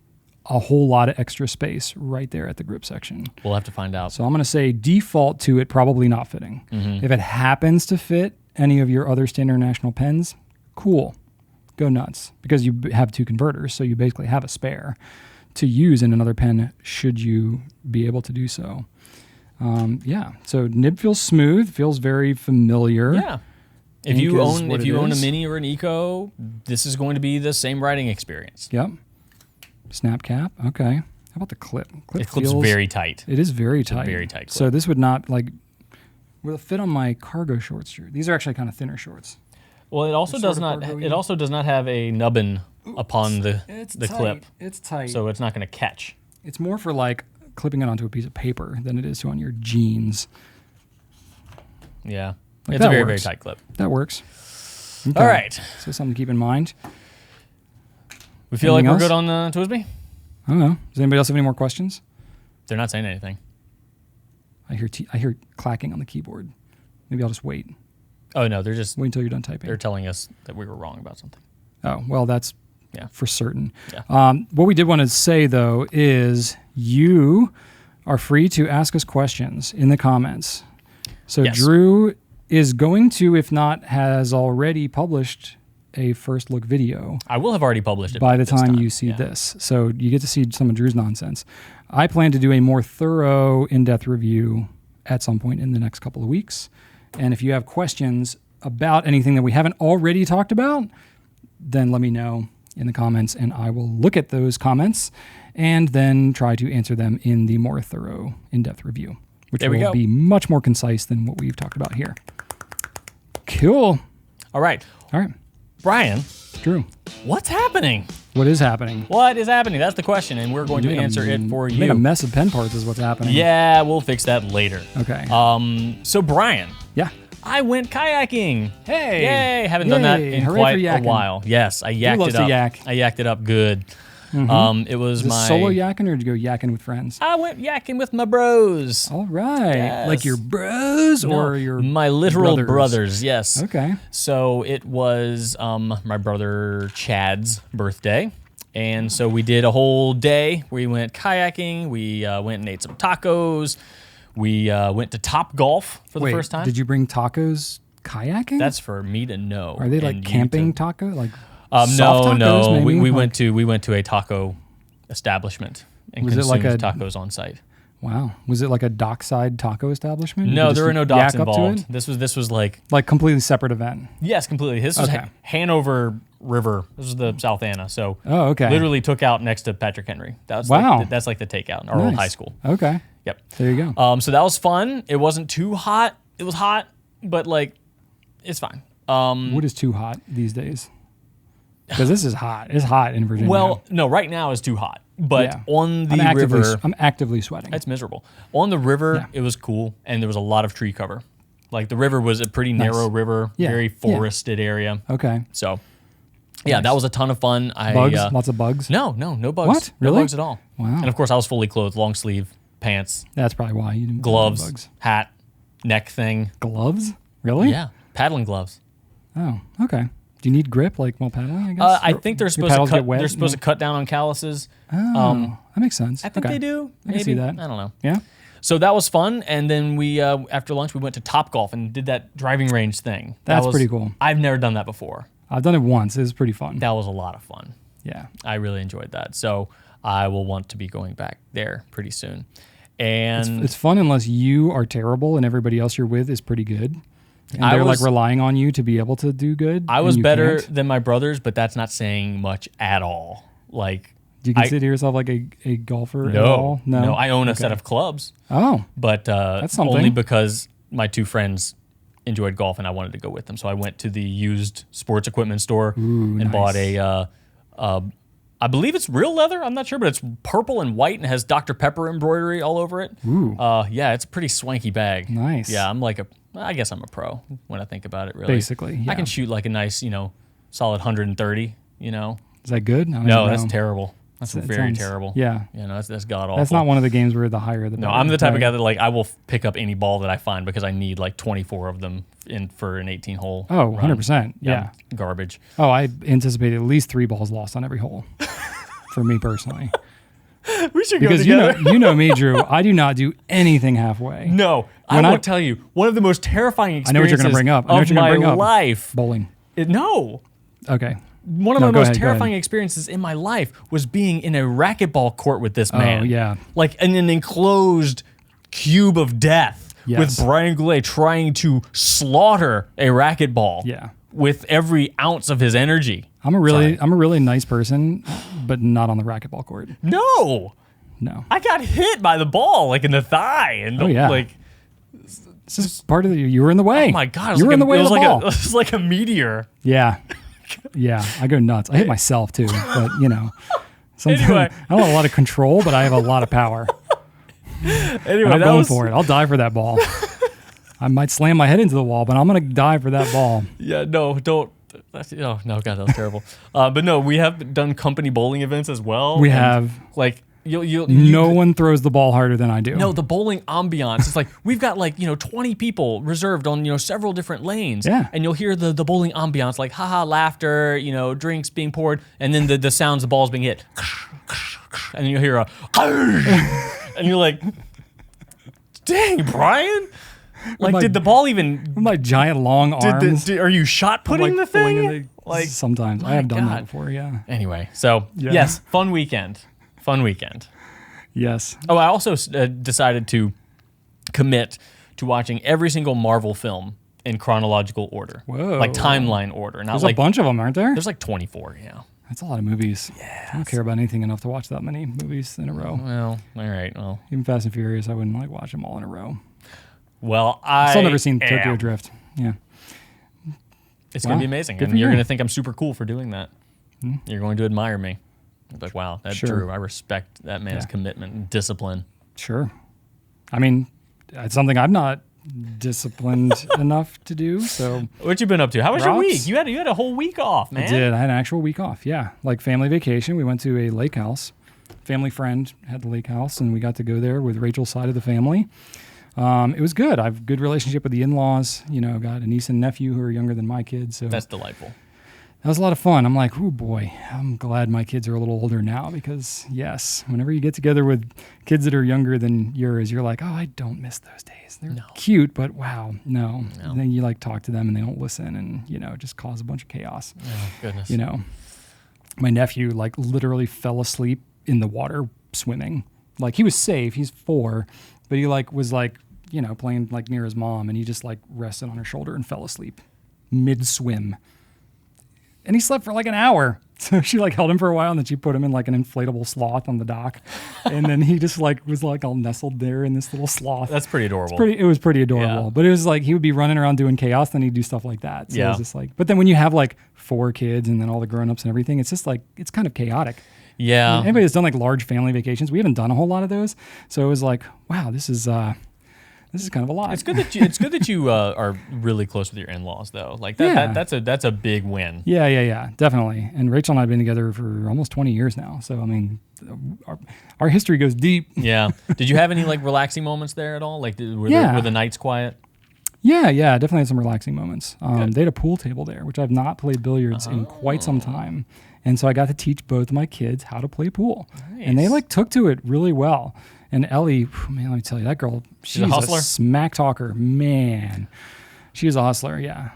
a whole lot of extra space right there at the grip section. We'll have to find out. So I'm going to say default to it probably not fitting. If it happens to fit any of your other standard international pens, cool. Go nuts because you have two converters, so you basically have a spare to use in another pen should you be able to do so. So nib feels smooth, feels very familiar. Yeah. If you own a Mini or an Eco, this is going to be the same writing experience. Yep. Snap cap. Okay. How about the clip? It clips very tight. It is very tight. Very tight clip. So this would not will it fit on my cargo shorts? These are actually kind of thinner shorts. Well, it also does not. It also does not have a nubbin upon the clip. It's tight. So it's not going to catch. It's more for like clipping it onto a piece of paper than it is to on your jeans. Yeah. It's a very, very tight clip. That works. Okay. All right. So something to keep in mind. We feel Anything like we're else? good on TWSBI? I don't know. Does anybody else have any more questions? They're not saying anything. I hear clacking on the keyboard. Maybe I'll just wait. Oh, no. They're just... Wait until you're done typing. They're telling us that we were wrong about something. Oh, well, that's Yeah. for certain. Yeah. What we did want to say, though, is you are free to ask us questions in the comments. So Yes. Drew is going to, if not has already published a first look video I will have already published it by the this time you see Yeah. this. So you get to see some of Drew's nonsense. I plan to do a more thorough, in-depth review at some point in the next couple of weeks. And if you have questions about anything that we haven't already talked about, then let me know in the comments and I will look at those comments and then try to answer them in the more thorough, in-depth review, which will be much more concise than what we've talked about here. Cool. All right. Brian. Drew. What's happening? What is happening? What is happening? That's the question, and we're going to answer it for you. Made a mess of pen parts is what's happening. Yeah, we'll fix that later. Okay. So Brian. Yeah. I went kayaking. Hey. Yay. Haven't done that in Hooray quite for a yakking. while. Yes, I yacked loves it up. to yak. I yacked it up good. Mm-hmm. It was Is this my solo yakking or did you go yakking with friends? I went yakking with my bros. All right. Yes. Like your bros or your my literal brothers? yes. Okay. So it was my brother Chad's birthday. And so we did a whole day. We went kayaking. We went and ate some tacos. We went to Top Golf for the first time. Did you bring tacos kayaking? That's for me to know. Are they like camping taco? Like no, tacos, no. maybe? We went to a taco establishment and Was it consumed like tacos on site. Wow. Was it like a dockside taco establishment? No, there were no docks yak up to involved. it? This was like completely separate event. yes, completely. This was Hanover River. This was the South Anna. So literally took out next to Patrick Henry. That's that's like the takeout in our old high school. Okay. Yep. There you go. So that was fun. It wasn't too hot. It was hot, but like it's fine. What is too hot these days? Because this is hot. It's hot in Virginia. Well, no, right now it's too hot. But on the river... I'm actively sweating. It's miserable. On the river, it was cool, and there was a lot of tree cover. Like, the river was a pretty narrow river, very forested area. Okay. So, that was a ton of fun. Bugs? Lots of bugs? No bugs. What? Really? No bugs at all. Wow. And, of course, I was fully clothed, long sleeve, pants. That's probably why you didn't gloves, bugs. hat, neck thing. Gloves? Really? Yeah. Paddling gloves. Oh, okay. Do you need grip while paddling, I guess? I think they're supposed to cut down on calluses. Oh, that makes sense. I think they do. I can see that. I don't know. Yeah. So that was fun, and then we after lunch we went to Top Golf and did that driving range thing. That's pretty cool. I've never done that before. I've done it once. It was pretty fun. That was a lot of fun. Yeah. I really enjoyed that. So I will want to be going back there pretty soon. And it's fun unless you are terrible and everybody else you're with is pretty good. And they're like relying on you to be able to do good. I was better than my brothers, but that's not saying much at all. Like, do you consider yourself like a golfer at all? No, I own a set of clubs. Oh, but that's something. Only because my two friends enjoyed golf and I wanted to go with them. So I went to the used sports equipment store and bought I believe it's real leather. I'm not sure, but it's purple and white and has Dr. Pepper embroidery all over it. Ooh. It's a pretty swanky bag. Nice. Yeah, I guess I'm a pro when I think about it, really. Basically, yeah. I can shoot like a nice, solid 130, Is that good? No, that's terrible. That's very terrible. Yeah. That's god awful. That's not one of the games where the higher the better. No, I'm the type of guy that I will pick up any ball that I find because I need like 24 of them for an 18-hole. Oh, 100%. Yeah. Garbage. Oh, I anticipate at least 3 balls lost on every hole for me personally. We should go because together. you know me, Drew. I do not do anything halfway. No, I will tell you one of the most terrifying experiences I know what you're going to bring up. of my life. Bowling. No. Okay. one of No, my go most ahead, go terrifying ahead. experiences in my life was being in a racquetball court with this man. Oh, yeah. Like in an enclosed cube of death Yes. with Brian Goulet trying to slaughter a racquetball Yeah. with every ounce of his energy. I'm a really nice person, but not on the racquetball court. No. No. I got hit by the ball like in the thigh and yeah. like It's just part of you were in the way. oh my god, you were in the way of the ball. It was like a meteor. Yeah. Yeah. I go nuts. I hit myself too, but sometimes Anyway. I don't have a lot of control, but I have a lot of power. Anyway, I'm going for it. I'll die for that ball. I might slam my head into the wall, but I'm going to die for that ball. Yeah, no, don't. Oh, no, God, that was terrible. But no, we have done company bowling events as well. We have. Like, No one throws the ball harder than I do. No, the bowling ambiance. It's like we've got 20 people reserved on several different lanes. Yeah. And you'll hear the bowling ambiance, like haha, laughter, drinks being poured, and then the sounds of balls being hit. And then you'll hear a and you're like, dang, Brian. Like, did the ball even? With my giant long arms. Are you shot putting the thing? Sometimes I have done that before. Yeah. Anyway, so yes, fun weekend. Yes. Oh, I also decided to commit to watching every single Marvel film in chronological order. Whoa. Like timeline order. Not There's like a bunch of them, aren't there? There's like 24. Yeah. That's a lot of movies. Yeah. I don't care about anything enough to watch that many movies in a row. Well, all right. Well, Even Fast and Furious, I wouldn't watch them all in a row. Well, I've still never seen Tokyo Drift. Yeah. It's going to be amazing. Good And for you're you. going to think I'm super cool for doing that. You're going to admire me. Like, wow, that's Sure. true. I respect that man's commitment and discipline. Sure. I mean, it's something I'm not disciplined enough to do. So What you been up to? How was your Props. week? You had a whole week off, man. I did. I had an actual week off. Yeah. Like family vacation. We went to a lake house. Family friend had the lake house, and we got to go there with Rachel's side of the family. It was good. I have a good relationship with the in-laws. Got a niece and nephew who are younger than my kids. So That's delightful. that was a lot of fun. I'm like, oh boy, I'm glad my kids are a little older now because, yes, whenever you get together with kids that are younger than yours, you're like, oh, I don't miss those days. They're cute, but wow, no. And then you talk to them and they don't listen and, just cause a bunch of chaos. Oh, goodness. My nephew literally fell asleep in the water swimming. He was safe. He's 4, but he was playing near his mom and he just rested on her shoulder and fell asleep mid-swim. And he slept for an hour. So she held him for a while, and then she put him in an inflatable sloth on the dock. And then he just was all nestled there in this little sloth. That's pretty adorable. It was pretty adorable. Yeah. But it was he would be running around doing chaos, then he'd do stuff like that. So Yeah. it was just but then when you have 4 kids and then all the grown-ups and everything, it's just it's kind of chaotic. Yeah. Anybody that's done large family vacations, we haven't done a whole lot of those. So it was wow, this is kind of a lot. It's good that you are really close with your in-laws though. That's a big win. Yeah, definitely. And Rachel and I have been together for almost 20 years now. So I mean, our history goes deep. Yeah. Did you have any relaxing moments there at all? Were the nights quiet? Yeah, definitely had some relaxing moments. They had a pool table there, which I've not played billiards in quite some time. And so I got to teach both of my kids how to play pool. Nice. And they took to it really well. And Ellie, man, let me tell you, that girl, she's a hustler? smack talker. Man, she is a hustler. Yeah.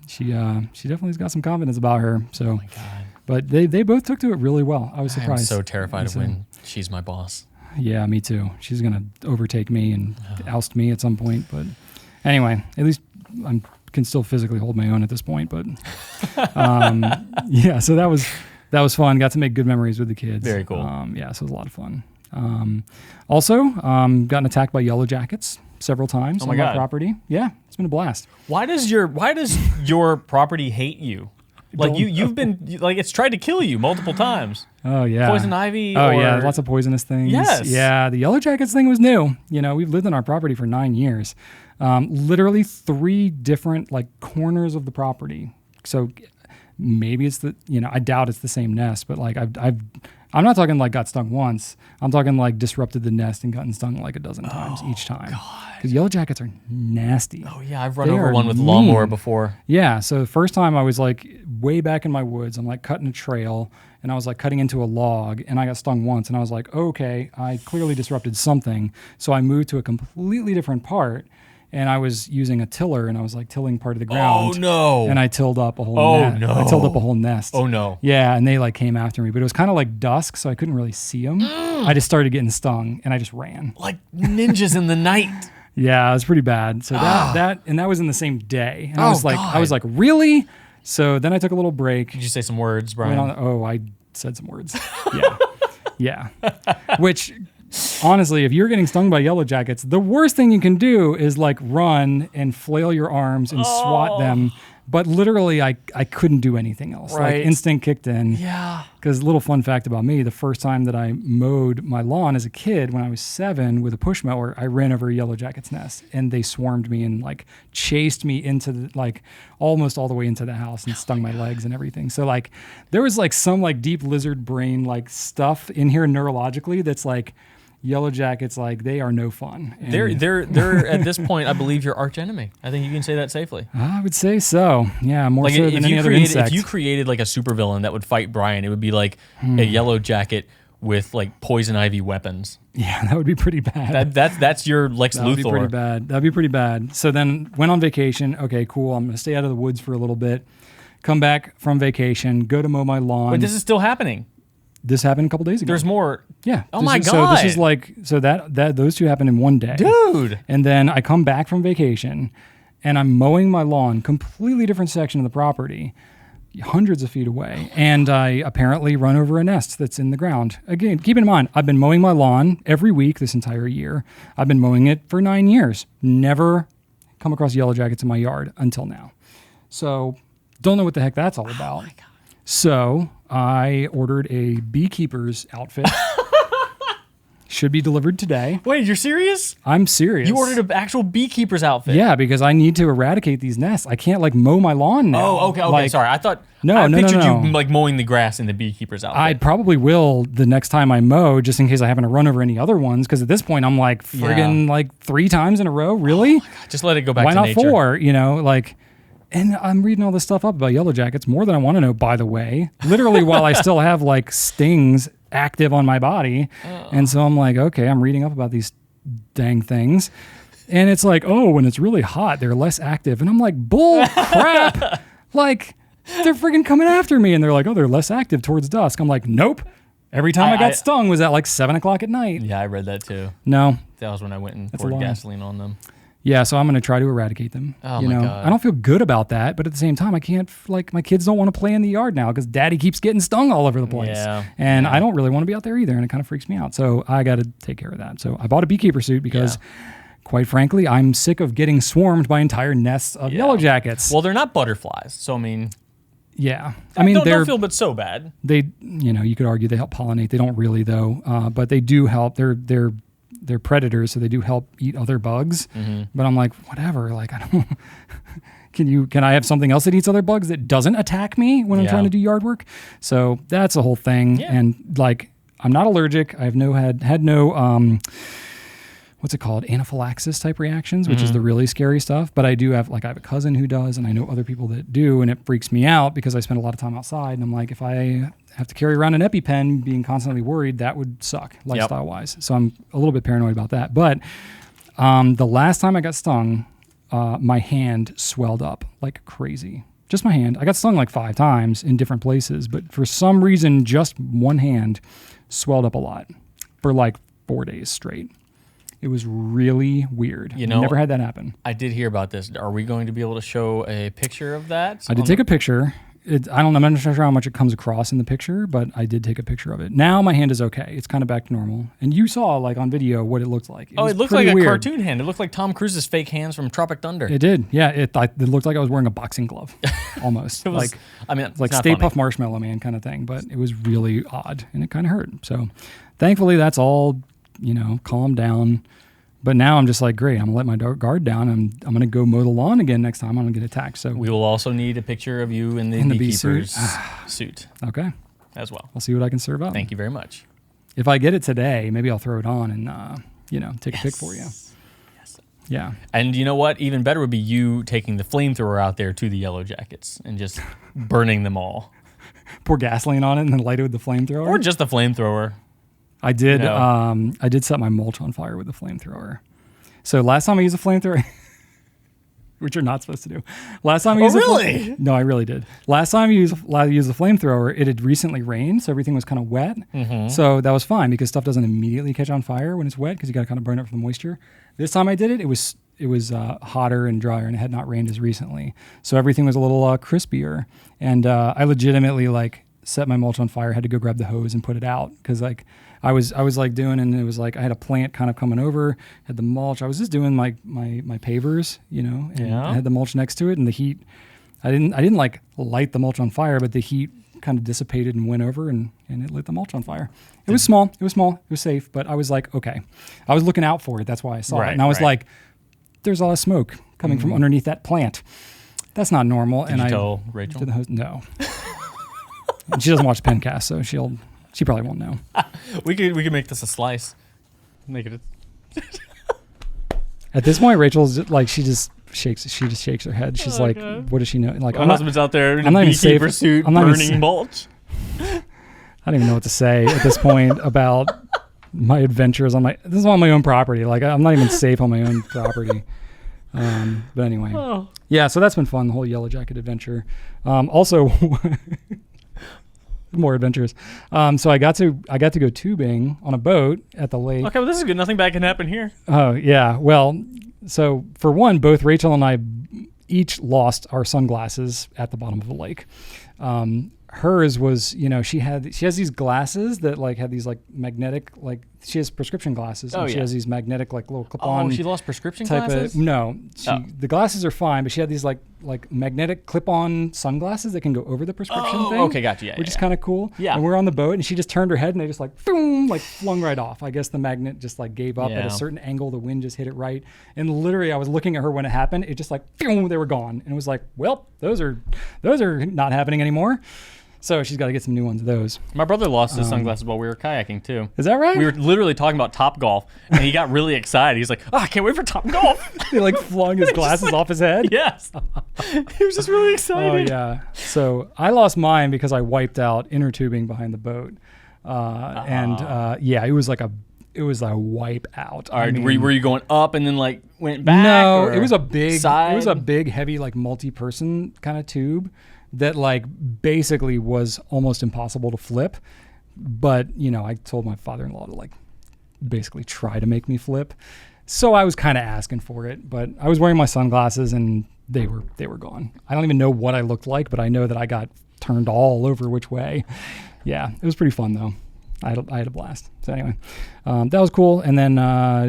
She definitely's got some confidence about her. So, Oh my God. But they both took to it really well. I was I'm surprised. so terrified of when she's my boss. Yeah, me too. She's gonna overtake me and oust me at some point. But anyway, at least I can still physically hold my own at this point. But yeah, so that was fun. Got to make good memories with the kids. Very cool. Yeah, so it was a lot of fun. Also, gotten attacked by yellow jackets several times on my God. property. Yeah, it's been a blast. Why does your property hate you? You've been it's tried to kill you multiple times. Oh yeah, Poison ivy. Oh or, yeah, lots of poisonous things. Yes. Yeah, the yellow jackets thing was new. We've lived on our property for 9 years. Literally 3 different corners of the property. So maybe it's I doubt it's the same nest, but I'm not talking got stung once. I'm talking disrupted the nest and gotten stung a dozen times each time. Because yellow jackets are nasty. Oh yeah, I've run They over are one with a mean. lawnmower before. Yeah, so the first time I was way back in my woods. I'm cutting a trail and I was cutting into a log and I got stung once and I was okay, I clearly disrupted something. So I moved to a completely different part and I was using a tiller, and I was like tilling part of the ground. Oh no! And I tilled up a whole. I tilled up a whole nest. Oh no! Yeah, and they like came after me, but it was kind of like dusk, so I couldn't really see them. I just started getting stung, and I just ran like ninjas in the night. Yeah, it was pretty bad. So that was in the same day. And I was like, really? So then I took a little break. Did you say some words, Brian? I said some words. Yeah. Which, honestly, if you're getting stung by yellow jackets, the worst thing you can do is like run and flail your arms and swat them. But literally, I couldn't do anything else. Right. Like instinct kicked in. Yeah. Because little fun fact about me, the first time that I mowed my lawn as a kid when I was 7 with a push mower, I ran over a yellow jacket's nest and they swarmed me and like chased me into the, like almost all the way into the house and stung my legs and everything. So like there was like some like deep lizard brain like stuff in here neurologically that's like yellow jackets, like they are no fun. And they're at this point, I believe, your arch enemy. I think you can say that safely. I would say so. Yeah, more like so than any other insect. If you created like a supervillain that would fight Brian, it would be like a yellow jacket with like poison ivy weapons. Yeah, that would be pretty bad. That's your Lex Luthor. That'd be pretty bad. That'd be pretty bad. So then went on vacation. Okay, cool. I'm gonna stay out of the woods for a little bit. Come back from vacation. Go to mow my lawn. But this is still happening. This happened a couple days ago. There's more. Yeah. Oh my God. So this is like, that those two happened in one day. Dude. And then I come back from vacation and I'm mowing my lawn, completely different section of the property, hundreds of feet away. And I apparently run over a nest that's in the ground. Again, keep in mind, I've been mowing my lawn every week this entire year. I've been mowing it for 9 years. Never come across yellow jackets in my yard until now. So don't know what the heck that's all about. Oh my God. So I ordered a beekeeper's outfit. Should be delivered today. Wait, you're serious? I'm serious. You ordered an actual beekeeper's outfit? Yeah, because I need to eradicate these nests. I can't like mow my lawn now. Oh, okay. Like, sorry. I thought I pictured you like mowing the grass in the beekeeper's outfit. I probably will the next time I mow, just in case I happen to run over any other ones. Because at this point, I'm like friggin' like 3 times in a row. Really? Oh, just let it go back Why to nature. Why not 4? Like. And I'm reading all this stuff up about yellow jackets, more than I want to know, by the way. Literally while I still have like stings active on my body. And so I'm like, okay, I'm reading up about these dang things. And it's like, oh, when it's really hot, they're less active. And I'm like, bull crap. Like, they're freaking coming after me. And they're like, oh, they're less active towards dusk. I'm like, nope. Every time I got stung was at like 7 o'clock at night. Yeah, I read that too. No. That was when I went and poured gasoline on them. Yeah, so I'm going to try to eradicate them. Oh my God. I don't feel good about that, but at the same time, I can't, like, my kids don't want to play in the yard now because daddy keeps getting stung all over the place. Yeah. And I don't really want to be out there either, and it kind of freaks me out. So I got to take care of that. So I bought a beekeeper suit because, quite frankly, I'm sick of getting swarmed by entire nests of yellow jackets. Well, they're not butterflies, so I mean... Yeah. I mean, don't feel but so bad. They, you could argue they help pollinate. They don't really, though, but they do help. They're predators, so they do help eat other bugs. Mm-hmm. But I'm like, whatever. Like, I don't. Can I have something else that eats other bugs that doesn't attack me when I'm trying to do yard work? So that's a whole thing. Yeah. And like, I'm not allergic. I've had no what's it called? Anaphylaxis type reactions, which is the really scary stuff. But I do have, like, I have a cousin who does, and I know other people that do, and it freaks me out because I spend a lot of time outside. And I'm like, if I have to carry around an EpiPen being constantly worried, that would suck lifestyle wise. So I'm a little bit paranoid about that. But the last time I got stung, my hand swelled up like crazy. Just my hand. I got stung like 5 times in different places, but for some reason, just one hand swelled up a lot for like 4 days straight. It was really weird. Never had that happen. I did hear about this. Are we going to be able to show a picture of that? I did take a picture. I'm not sure how much it comes across in the picture, but I did take a picture of it. Now my hand is okay. It's kind of back to normal. And you saw, like, on video what it looked like. It looked like a cartoon hand. It looked like Tom Cruise's fake hands from Tropic Thunder. It did. Yeah, it looked like I was wearing a boxing glove, almost. It was, like Stay Puft Marshmallow Man kind of thing. But it was really odd, and it kind of hurt. So thankfully, that's all, calmed down. But now I'm just like, great, I'm going to let my guard down. I'm going to go mow the lawn again next time. I'm going to get attacked. So we will also need a picture of you in the beekeeper's suit. Okay. As well. I'll see what I can serve up. Thank you very much. If I get it today, maybe I'll throw it on and, take a pic for you. Yes. Yeah. And you know what? Even better would be you taking the flamethrower out there to the yellow jackets and just burning them all. Pour gasoline on it and then light it with the flamethrower? Or just the flamethrower. I did. I did set my mulch on fire with the flamethrower. So last time I used a flamethrower, which you're not supposed to do. Last time I used really? No, I really did. Last time I used the flamethrower, it had recently rained, so everything was kind of wet. So that was fine because stuff doesn't immediately catch on fire when it's wet because you got to kind of burn it for the moisture. This time I did it, it was hotter and drier, and it had not rained as recently, so everything was a little crispier. And I legitimately like set my mulch on fire, had to go grab the hose and put it out because like I was like doing, and it was like I had a plant kind of coming over, had the mulch. I was just doing my pavers, you know, and I had the mulch next to it, and the heat. I didn't like light the mulch on fire, but the heat kind of dissipated and went over, and it lit the mulch on fire. It was small. It was safe, but I was like, okay. I was looking out for it. That's why I saw it, and I was like, there's a lot of smoke coming from underneath that plant. That's not normal. Did you tell Rachel? No. She doesn't watch Pencast, so she probably won't know. We could make this a slice. Make it. At this point, Rachel's like she just shakes her head. She's like, "What does she know?" Like, my husband's out there in I'm a not even beekeeper safe. suit, I'm not even burning mulch. I don't even know what to say at this point about my adventures on this is on my own property. Like, I'm not even safe on my own property. But anyway, yeah. So that's been fun. The whole Yellow Jacket adventure. Also. More adventures. So I got to go tubing on a boat at the lake. Okay, well, this is good. Nothing bad can happen here. Oh yeah. Well, so for one, both Rachel and I each lost our sunglasses at the bottom of the lake. Hers was, you know, she has these glasses that like had these like magnetic, like she has prescription glasses. She has these magnetic like little clip-on. Oh, she lost prescription glasses? No, the glasses are fine, but she had these like magnetic clip-on sunglasses that can go over the prescription thing. Okay, gotcha. Yeah, which is kind of cool. Yeah. And we're on the boat, and she just turned her head, and they just like boom, like flung right off. I guess the magnet just like gave up at a certain angle. The wind just hit it right, and literally, I was looking at her when it happened. It just like boom, they were gone, and it was like, well, those are not happening anymore. So she's got to get some new ones of those. My brother lost his sunglasses while we were kayaking too. Is that right? We were literally talking about Topgolf, and he got really excited. He's like, I can't wait for Topgolf. He like flung his glasses off his head? Yes. He was just really excited. Oh, yeah. So I lost mine because I wiped out inner tubing behind the boat. Yeah, it was a wipe out. All right, I mean, were you going up and then like went back? No, or it was a big, side? It was a big, heavy, like multi-person kind of tube that like basically was almost impossible to flip. But, you know, I told my father-in-law to like basically try to make me flip. So I was kind of asking for it, but I was wearing my sunglasses and they were gone. I don't even know what I looked like, but I know that I got turned all over which way. Yeah, it was pretty fun though. I had a blast. So anyway, that was cool. And then,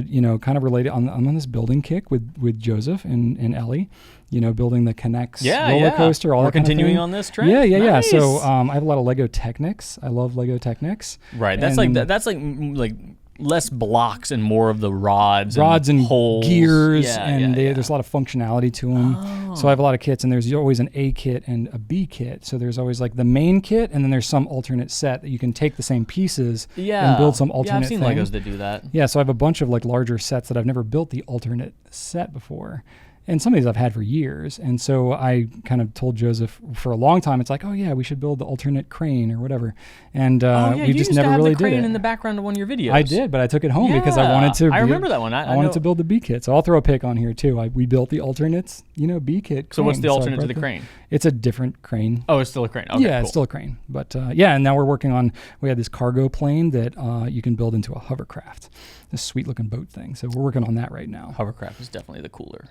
you know, kind of related, I'm on this building kick with Joseph and Ellie, you know, building the Connects roller coaster. All We're that kind continuing of on this trend? Yeah. Nice. So I have a lot of Lego Technics. I love Lego Technics. Right. That's like less blocks and more of the rods and holes. Gears, there's a lot of functionality to them. Oh. So I have a lot of kits, and there's always an A kit and a B kit. So there's always like the main kit, and then there's some alternate set that you can take the same pieces and build some alternate I've seen thing. Legos that do that. Yeah, so I have a bunch of like larger sets that I've never built the alternate set before. And some of these I've had for years. And so I kind of told Joseph for a long time, it's like, oh yeah, we should build the alternate crane or whatever. And we just never really did it. You used to have the crane in the background of one of your videos. I did, but I took it home because I wanted to. I remember that one. I wanted to build the B kit. So I'll throw a pic on here too. We built the alternates, you know, B kit crane. So what's the alternate to the crane? It's a different crane. Oh, it's still a crane. Okay, yeah, cool. It's still a crane. But and now we're working on, we have this cargo plane that you can build into a hovercraft. This sweet looking boat thing. So we're working on that right now. Hovercraft is definitely the cooler.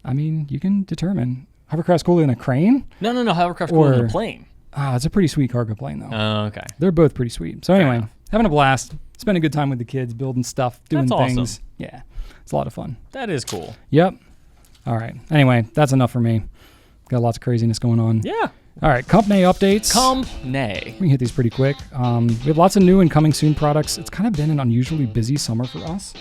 I mean, you can determine. Hovercraft's cooler than a crane? No. Hovercraft's cooler than a plane. It's a pretty sweet cargo plane, though. Oh, okay. They're both pretty sweet. So anyway, having a blast. Spending a good time with the kids, building stuff, doing things. Awesome. Yeah, it's a lot of fun. That is cool. Yep. All right. Anyway, that's enough for me. Got lots of craziness going on. Yeah. All right. Company updates. Company. We can hit these pretty quick. We have lots of new and coming soon products. It's kind of been an unusually busy summer for us.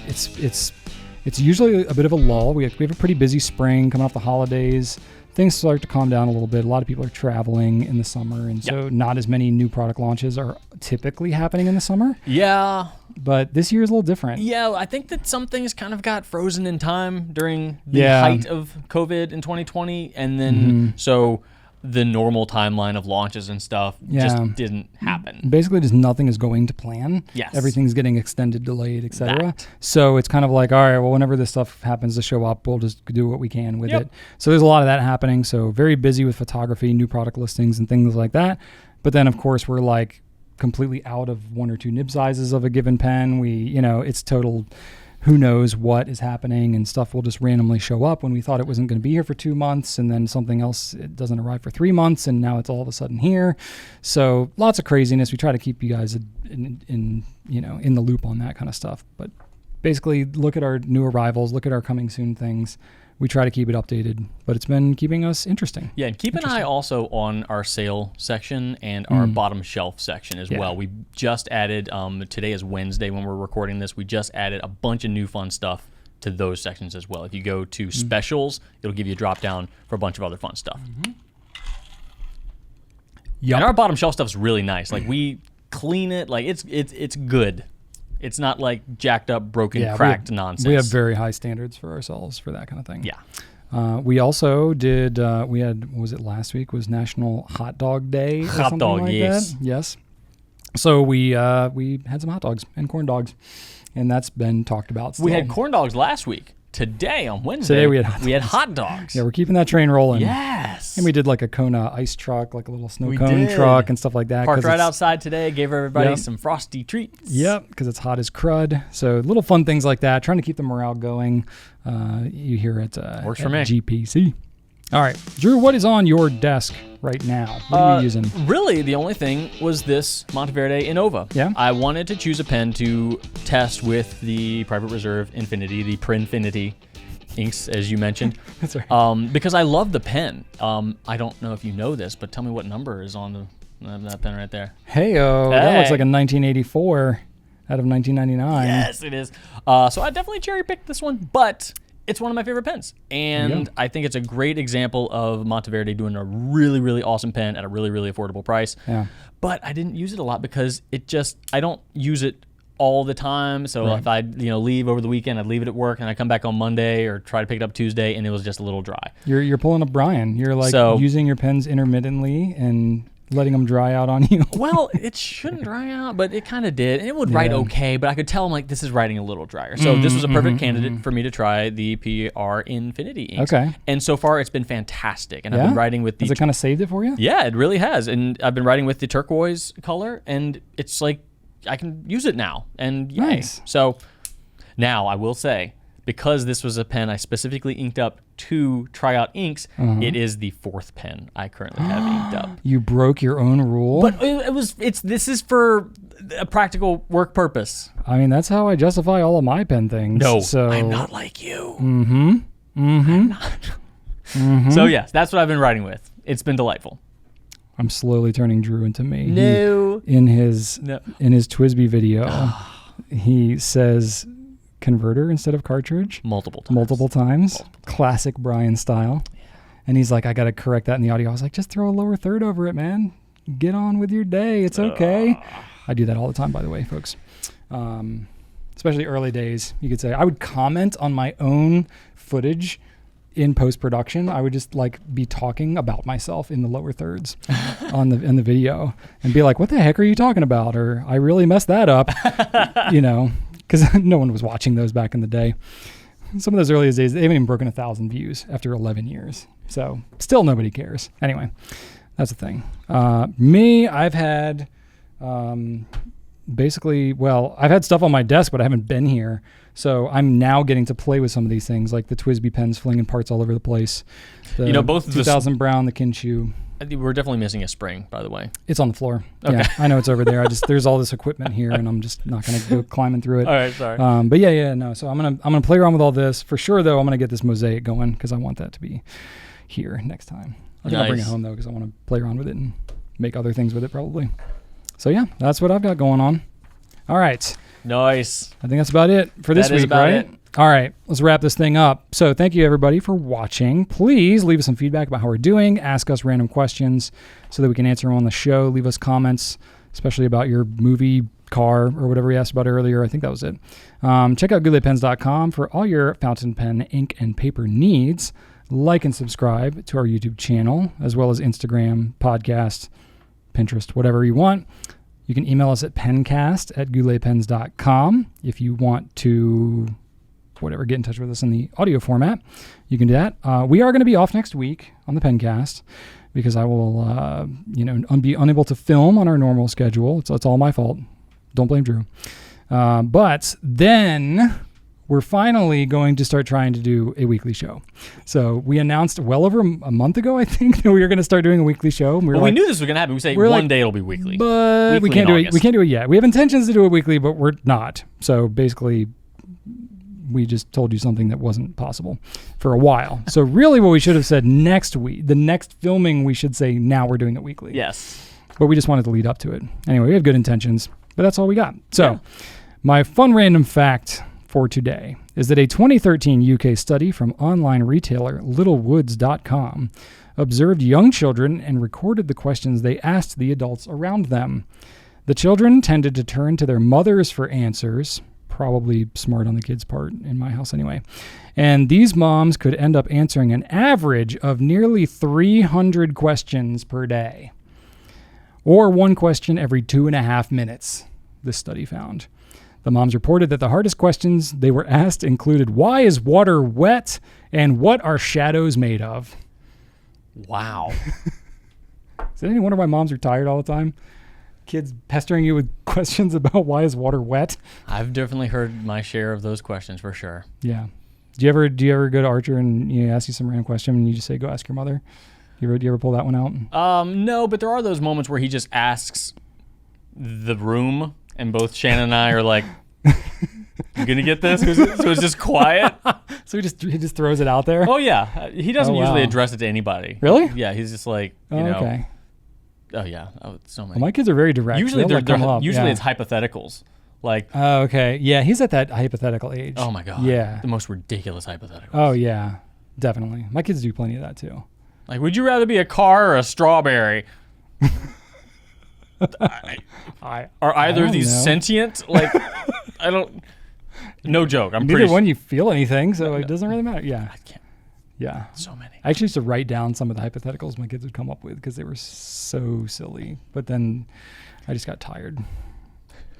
It's usually a bit of a lull. We have a pretty busy spring coming off the holidays. Things start to calm down a little bit. A lot of people are traveling in the summer, and so not as many new product launches are typically happening in the summer. Yeah. But this year is a little different. Yeah, I think that some things kind of got frozen in time during the height of COVID in 2020. And then, so the normal timeline of launches and stuff just didn't happen. Basically, just nothing is going to plan. Yes. Everything's getting extended, delayed, etc. That. So it's kind of like, all right, well, whenever this stuff happens to show up, we'll just do what we can with Yep. it. So there's a lot of that happening. So very busy with photography, new product listings, and things like that. But then, of course, we're like completely out of 1 or 2 nib sizes of a given pen. It's total... Who knows what is happening, and stuff will just randomly show up when we thought it wasn't going to be here for 2 months, and then something else, it doesn't arrive for 3 months, and now it's all of a sudden here. So lots of craziness. We try to keep you guys in the loop on that kind of stuff. But basically, look at our new arrivals, look at our coming soon things. We try to keep it updated, but it's been keeping us interesting. Yeah, and keep an eye also on our sale section and our bottom shelf section as well. We just added, today is Wednesday when we're recording this, we just added a bunch of new fun stuff to those sections as well. If you go to specials, it'll give you a drop down for a bunch of other fun stuff. And our bottom shelf stuff is really nice. Like, we clean it, like it's good. It's not like jacked up, broken, cracked nonsense. We have very high standards for ourselves for that kind of thing. Yeah. We also did, what was it last week? Was National Hot Dog Day or Hot something dog, like yes. that? Yes. So we had some hot dogs and corn dogs, and that's been talked about still. We had corn dogs last week. Today, on Wednesday, Today we had hot dogs. Yeah, we're keeping that train rolling. Yes. And we did like a Kona ice truck, like a little snow cone truck and stuff like that. Parked right outside today, gave everybody some frosty treats. Yep, because it's hot as crud. So little fun things like that, trying to keep the morale going. You hear it Works for at me. GPC. All right, Drew, what is on your desk right now? What are you using? Really, the only thing was this Monteverde Innova. Yeah? I wanted to choose a pen to test with the Private Reserve Infinity, the Prinfinity inks, as you mentioned. That's right. Because I love the pen. I don't know if you know this, but tell me what number is on that pen right there. Hey-o, that looks like a 1984 out of 1999. Yes, it is. So I definitely cherry-picked this one, but it's one of my favorite pens. And I think it's a great example of Monteverde doing a really, really awesome pen at a really, really affordable price. Yeah. But I didn't use it a lot because I don't use it all the time. So if I leave over the weekend, I'd leave it at work and I come back on Monday or try to pick it up Tuesday and it was just a little dry. You're pulling a Brian. You're like using your pens intermittently and letting them dry out on you. Well, it shouldn't dry out, but it kind of did. And it would write okay, but I could tell I'm like, this is writing a little drier. So this was a perfect candidate for me to try the PR Infinity inks. Okay. And so far it's been fantastic. And I've been writing with the... Has it kind of saved it for you? Yeah, it really has. And I've been writing with the turquoise color and it's like, I can use it now. And yay. Nice. So now I will say, because this was a pen I specifically inked up to try out inks, it is the 4th pen I currently have inked up. You broke your own rule? But this is for a practical work purpose. I mean, that's how I justify all of my pen things. No, so. I'm not like you. I'm not. So yes, that's what I've been writing with. It's been delightful. I'm slowly turning Drew into me. No. In his TWSBI video, he says converter instead of cartridge. Multiple times. Classic Brian style. Yeah. And he's like, I got to correct that in the audio. I was like, just throw a lower third over it, man. Get on with your day. It's okay. I do that all the time, by the way, folks. Especially early days, you could say. I would comment on my own footage in post-production. I would just like be talking about myself in the lower thirds in the video and be like, what the heck are you talking about? Or I really messed that up, because no one was watching those back in the day. Some of those earliest days, they haven't even broken 1,000 views after 11 years. So still nobody cares. Anyway, that's the thing. Me, I've had I've had stuff on my desk, but I haven't been here. So I'm now getting to play with some of these things, like the TWSBI pens flinging parts all over the place. Both 2000 Brown, the Kinshu. We're definitely missing a spring, by the way. It's on the floor. Okay. Yeah, I know it's over there. There's all this equipment here, and I'm just not going to go climbing through it. All right, sorry. But no. So I'm gonna play around with all this for sure. Though I'm gonna get this mosaic going because I want that to be here next time. I think I'll bring it home though because I want to play around with it and make other things with it probably. So yeah, that's what I've got going on. All right. Nice. I think that's about it for this week, right? All right, let's wrap this thing up. So thank you, everybody, for watching. Please leave us some feedback about how we're doing. Ask us random questions so that we can answer them on the show. Leave us comments, especially about your movie, car, or whatever we asked about earlier. I think that was it. Check out gouletpens.com for all your fountain pen, ink, and paper needs. like and subscribe to our YouTube channel, as well as Instagram, podcast, Pinterest, whatever you want. You can email us at pencast@gouletpens.com. If you want to, get in touch with us in the audio format, you can do that. We are going to be off next week on the Pencast because I will, be unable to film on our normal schedule. It's all my fault. Don't blame Drew. But then we're finally going to start trying to do a weekly show. So we announced well over a month ago, I think, that we were going to start doing a weekly show. We knew this was going to happen. We say one day it'll be weekly. But we can't do it. We can't do it yet. We have intentions to do it weekly, but we're not. So basically, we just told you something that wasn't possible for a while. So really what we should have said next week, the next filming, we should say now we're doing it weekly. Yes. But we just wanted to lead up to it. Anyway, we have good intentions, but that's all we got. So my fun random fact for today is that a 2013 UK study from online retailer littlewoods.com observed young children and recorded the questions they asked the adults around them. The children tended to turn to their mothers for answers, probably smart on the kids' part in my house anyway. And these moms could end up answering an average of nearly 300 questions per day, or one question every 2.5 minutes, this study found. The moms reported that the hardest questions they were asked included, why is water wet and what are shadows made of? Wow. Does anyone wonder why moms are tired all the time? Kids pestering you with questions about why is water wet? I've definitely heard my share of those questions for sure. Yeah. Do you ever go to Archer and he asks you some random question and you just say, go ask your mother? Do you ever pull that one out? No, but there are those moments where he just asks the room, and both Shannon and I are like, you gonna get this? So it's just quiet. So he just throws it out there? Oh, yeah. He doesn't usually address it to anybody. Really? Yeah, he's just like, you know. Okay. Oh, yeah. Oh, so many. Well, my kids are very direct. Usually, it's hypotheticals. Like, oh, okay. Yeah, he's at that hypothetical age. Oh, my God. Yeah. The most ridiculous hypotheticals. Oh, yeah. Definitely. My kids do plenty of that, too. Like, would you rather be a car or a strawberry? Are either of these sentient? Like, I don't. No joke. Neither one you feel anything, so it doesn't really matter. Yeah. I can't. Yeah. So many. I actually used to write down some of the hypotheticals my kids would come up with because they were so silly. But then I just got tired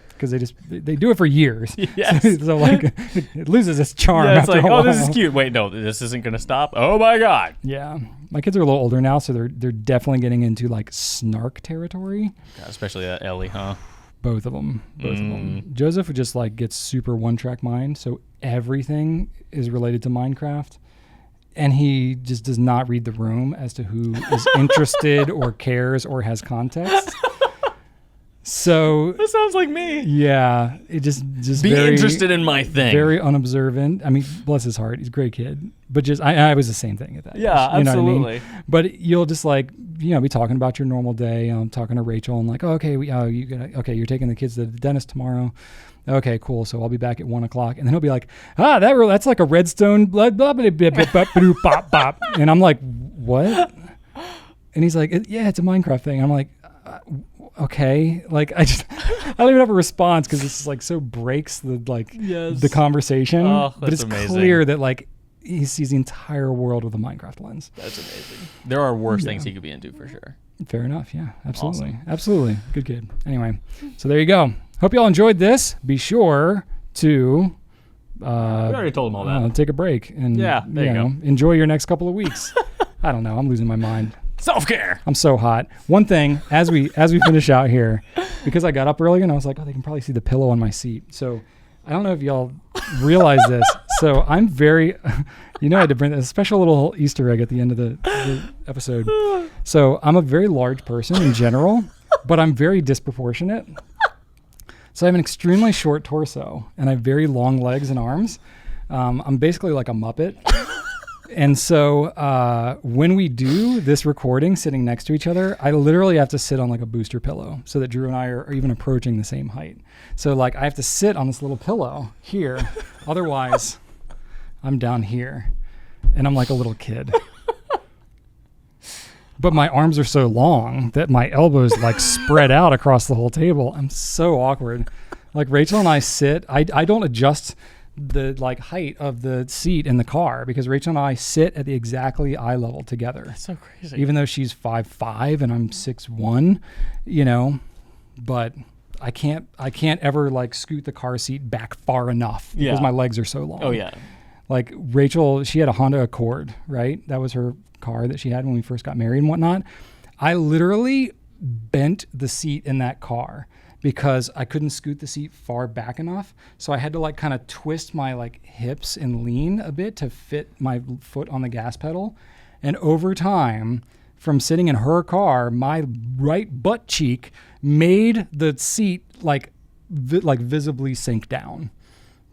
because they do it for years. Yes. So like it loses its charm. Yeah, it's after like, a while. this is cute. Wait, no, this isn't going to stop. Oh my God. Yeah. My kids are a little older now, so they're definitely getting into like snark territory. Yeah, especially Ellie, huh? Both of them. Joseph just like gets super one-track mind, so everything is related to Minecraft, and he just does not read the room as to who is interested or cares or has context. So that sounds like me. Yeah, it just be very interested in my thing. Very unobservant. I mean, bless his heart, he's a great kid. But just I was the same thing at that. Yeah, age, you absolutely. Know what I mean? But you'll just like be talking about your normal day. Talking to Rachel and like, oh, okay, you're taking the kids to the dentist tomorrow. Okay, cool. So I'll be back at 1:00, and then he'll be like, that's like a redstone blood blah blah blah blah blah bop bop, and I'm like, what? And he's like, yeah, it's a Minecraft thing. I'm like, okay, like I don't even have a response because this is like so breaks the conversation. Oh, but it's amazing. Clear that like he sees the entire world with a Minecraft lens. That's amazing. There are worse things he could be into for sure. Fair enough. Yeah, absolutely. Awesome. Absolutely. Good kid. Anyway, so there you go. Hope you all enjoyed this. Be sure to we already told them all that. Take a break and there you go. Enjoy your next couple of weeks. I don't know. I'm losing my mind. Self-care. I'm so hot. One thing, as we finish out here, because I got up early and I was like, they can probably see the pillow on my seat. So I don't know if y'all realize this. So I'm very, I had to bring a special little Easter egg at the end of the episode. So I'm a very large person in general, but I'm very disproportionate. So I have an extremely short torso and I have very long legs and arms. I'm basically like a Muppet. And so when we do this recording sitting next to each other, I literally have to sit on like a booster pillow so that Drew and I are even approaching the same height. So like I have to sit on this little pillow here. Otherwise, I'm down here and I'm like a little kid. But my arms are so long that my elbows like spread out across the whole table. I'm so awkward. Like Rachel and I sit, I don't adjust the like height of the seat in the car because Rachel and I sit at the exactly eye level together. That's so crazy. Even though she's 5'5" and I'm 6'1", you know, but I can't ever like scoot the car seat back far enough because my legs are so long. Oh yeah. Like Rachel, she had a Honda Accord, right? That was her car that she had when we first got married and whatnot. I literally bent the seat in that car because I couldn't scoot the seat far back enough. So I had to like kind of twist my like hips and lean a bit to fit my foot on the gas pedal. And over time, from sitting in her car, my right butt cheek made the seat like visibly sink down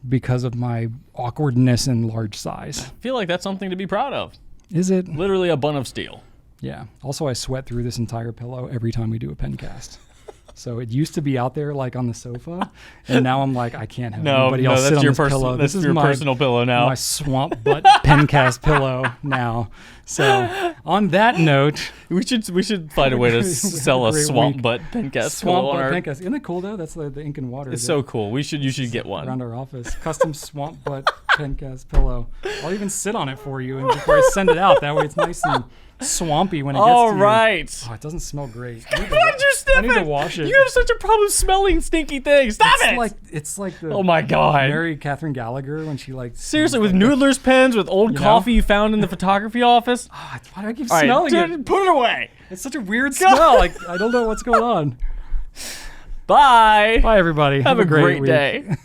because of my awkwardness and large size. I feel like that's something to be proud of. Is it? Literally a bun of steel. Yeah. Also, I sweat through this entire pillow every time we do a pencast. So it used to be out there like on the sofa, and now I'm like, I can't have anybody else sit on this pillow. This is your personal pillow now. My swamp butt pencast pillow now. So on that note, we should find a way to sell a swamp butt pencast pillow on our... pencast. Isn't it cool though? That's the ink and water. It's so cool. You should get one around our office. Custom swamp butt pencast pillow. I'll even sit on it for you, and before I send it out, that way it's nice and swampy when it gets to you. All right. Oh, it doesn't smell great. I need to wash it. You have such a problem smelling stinky things. Stop it! It's like the oh my god, Mary Catherine Gallagher when she like seriously with Noodler's pens with old coffee you found in the photography office. Oh, why do I keep smelling it? Put it away. It's such a weird smell. Like I don't know what's going on. Bye. Bye everybody. Have a great day.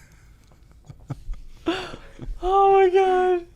Oh my god.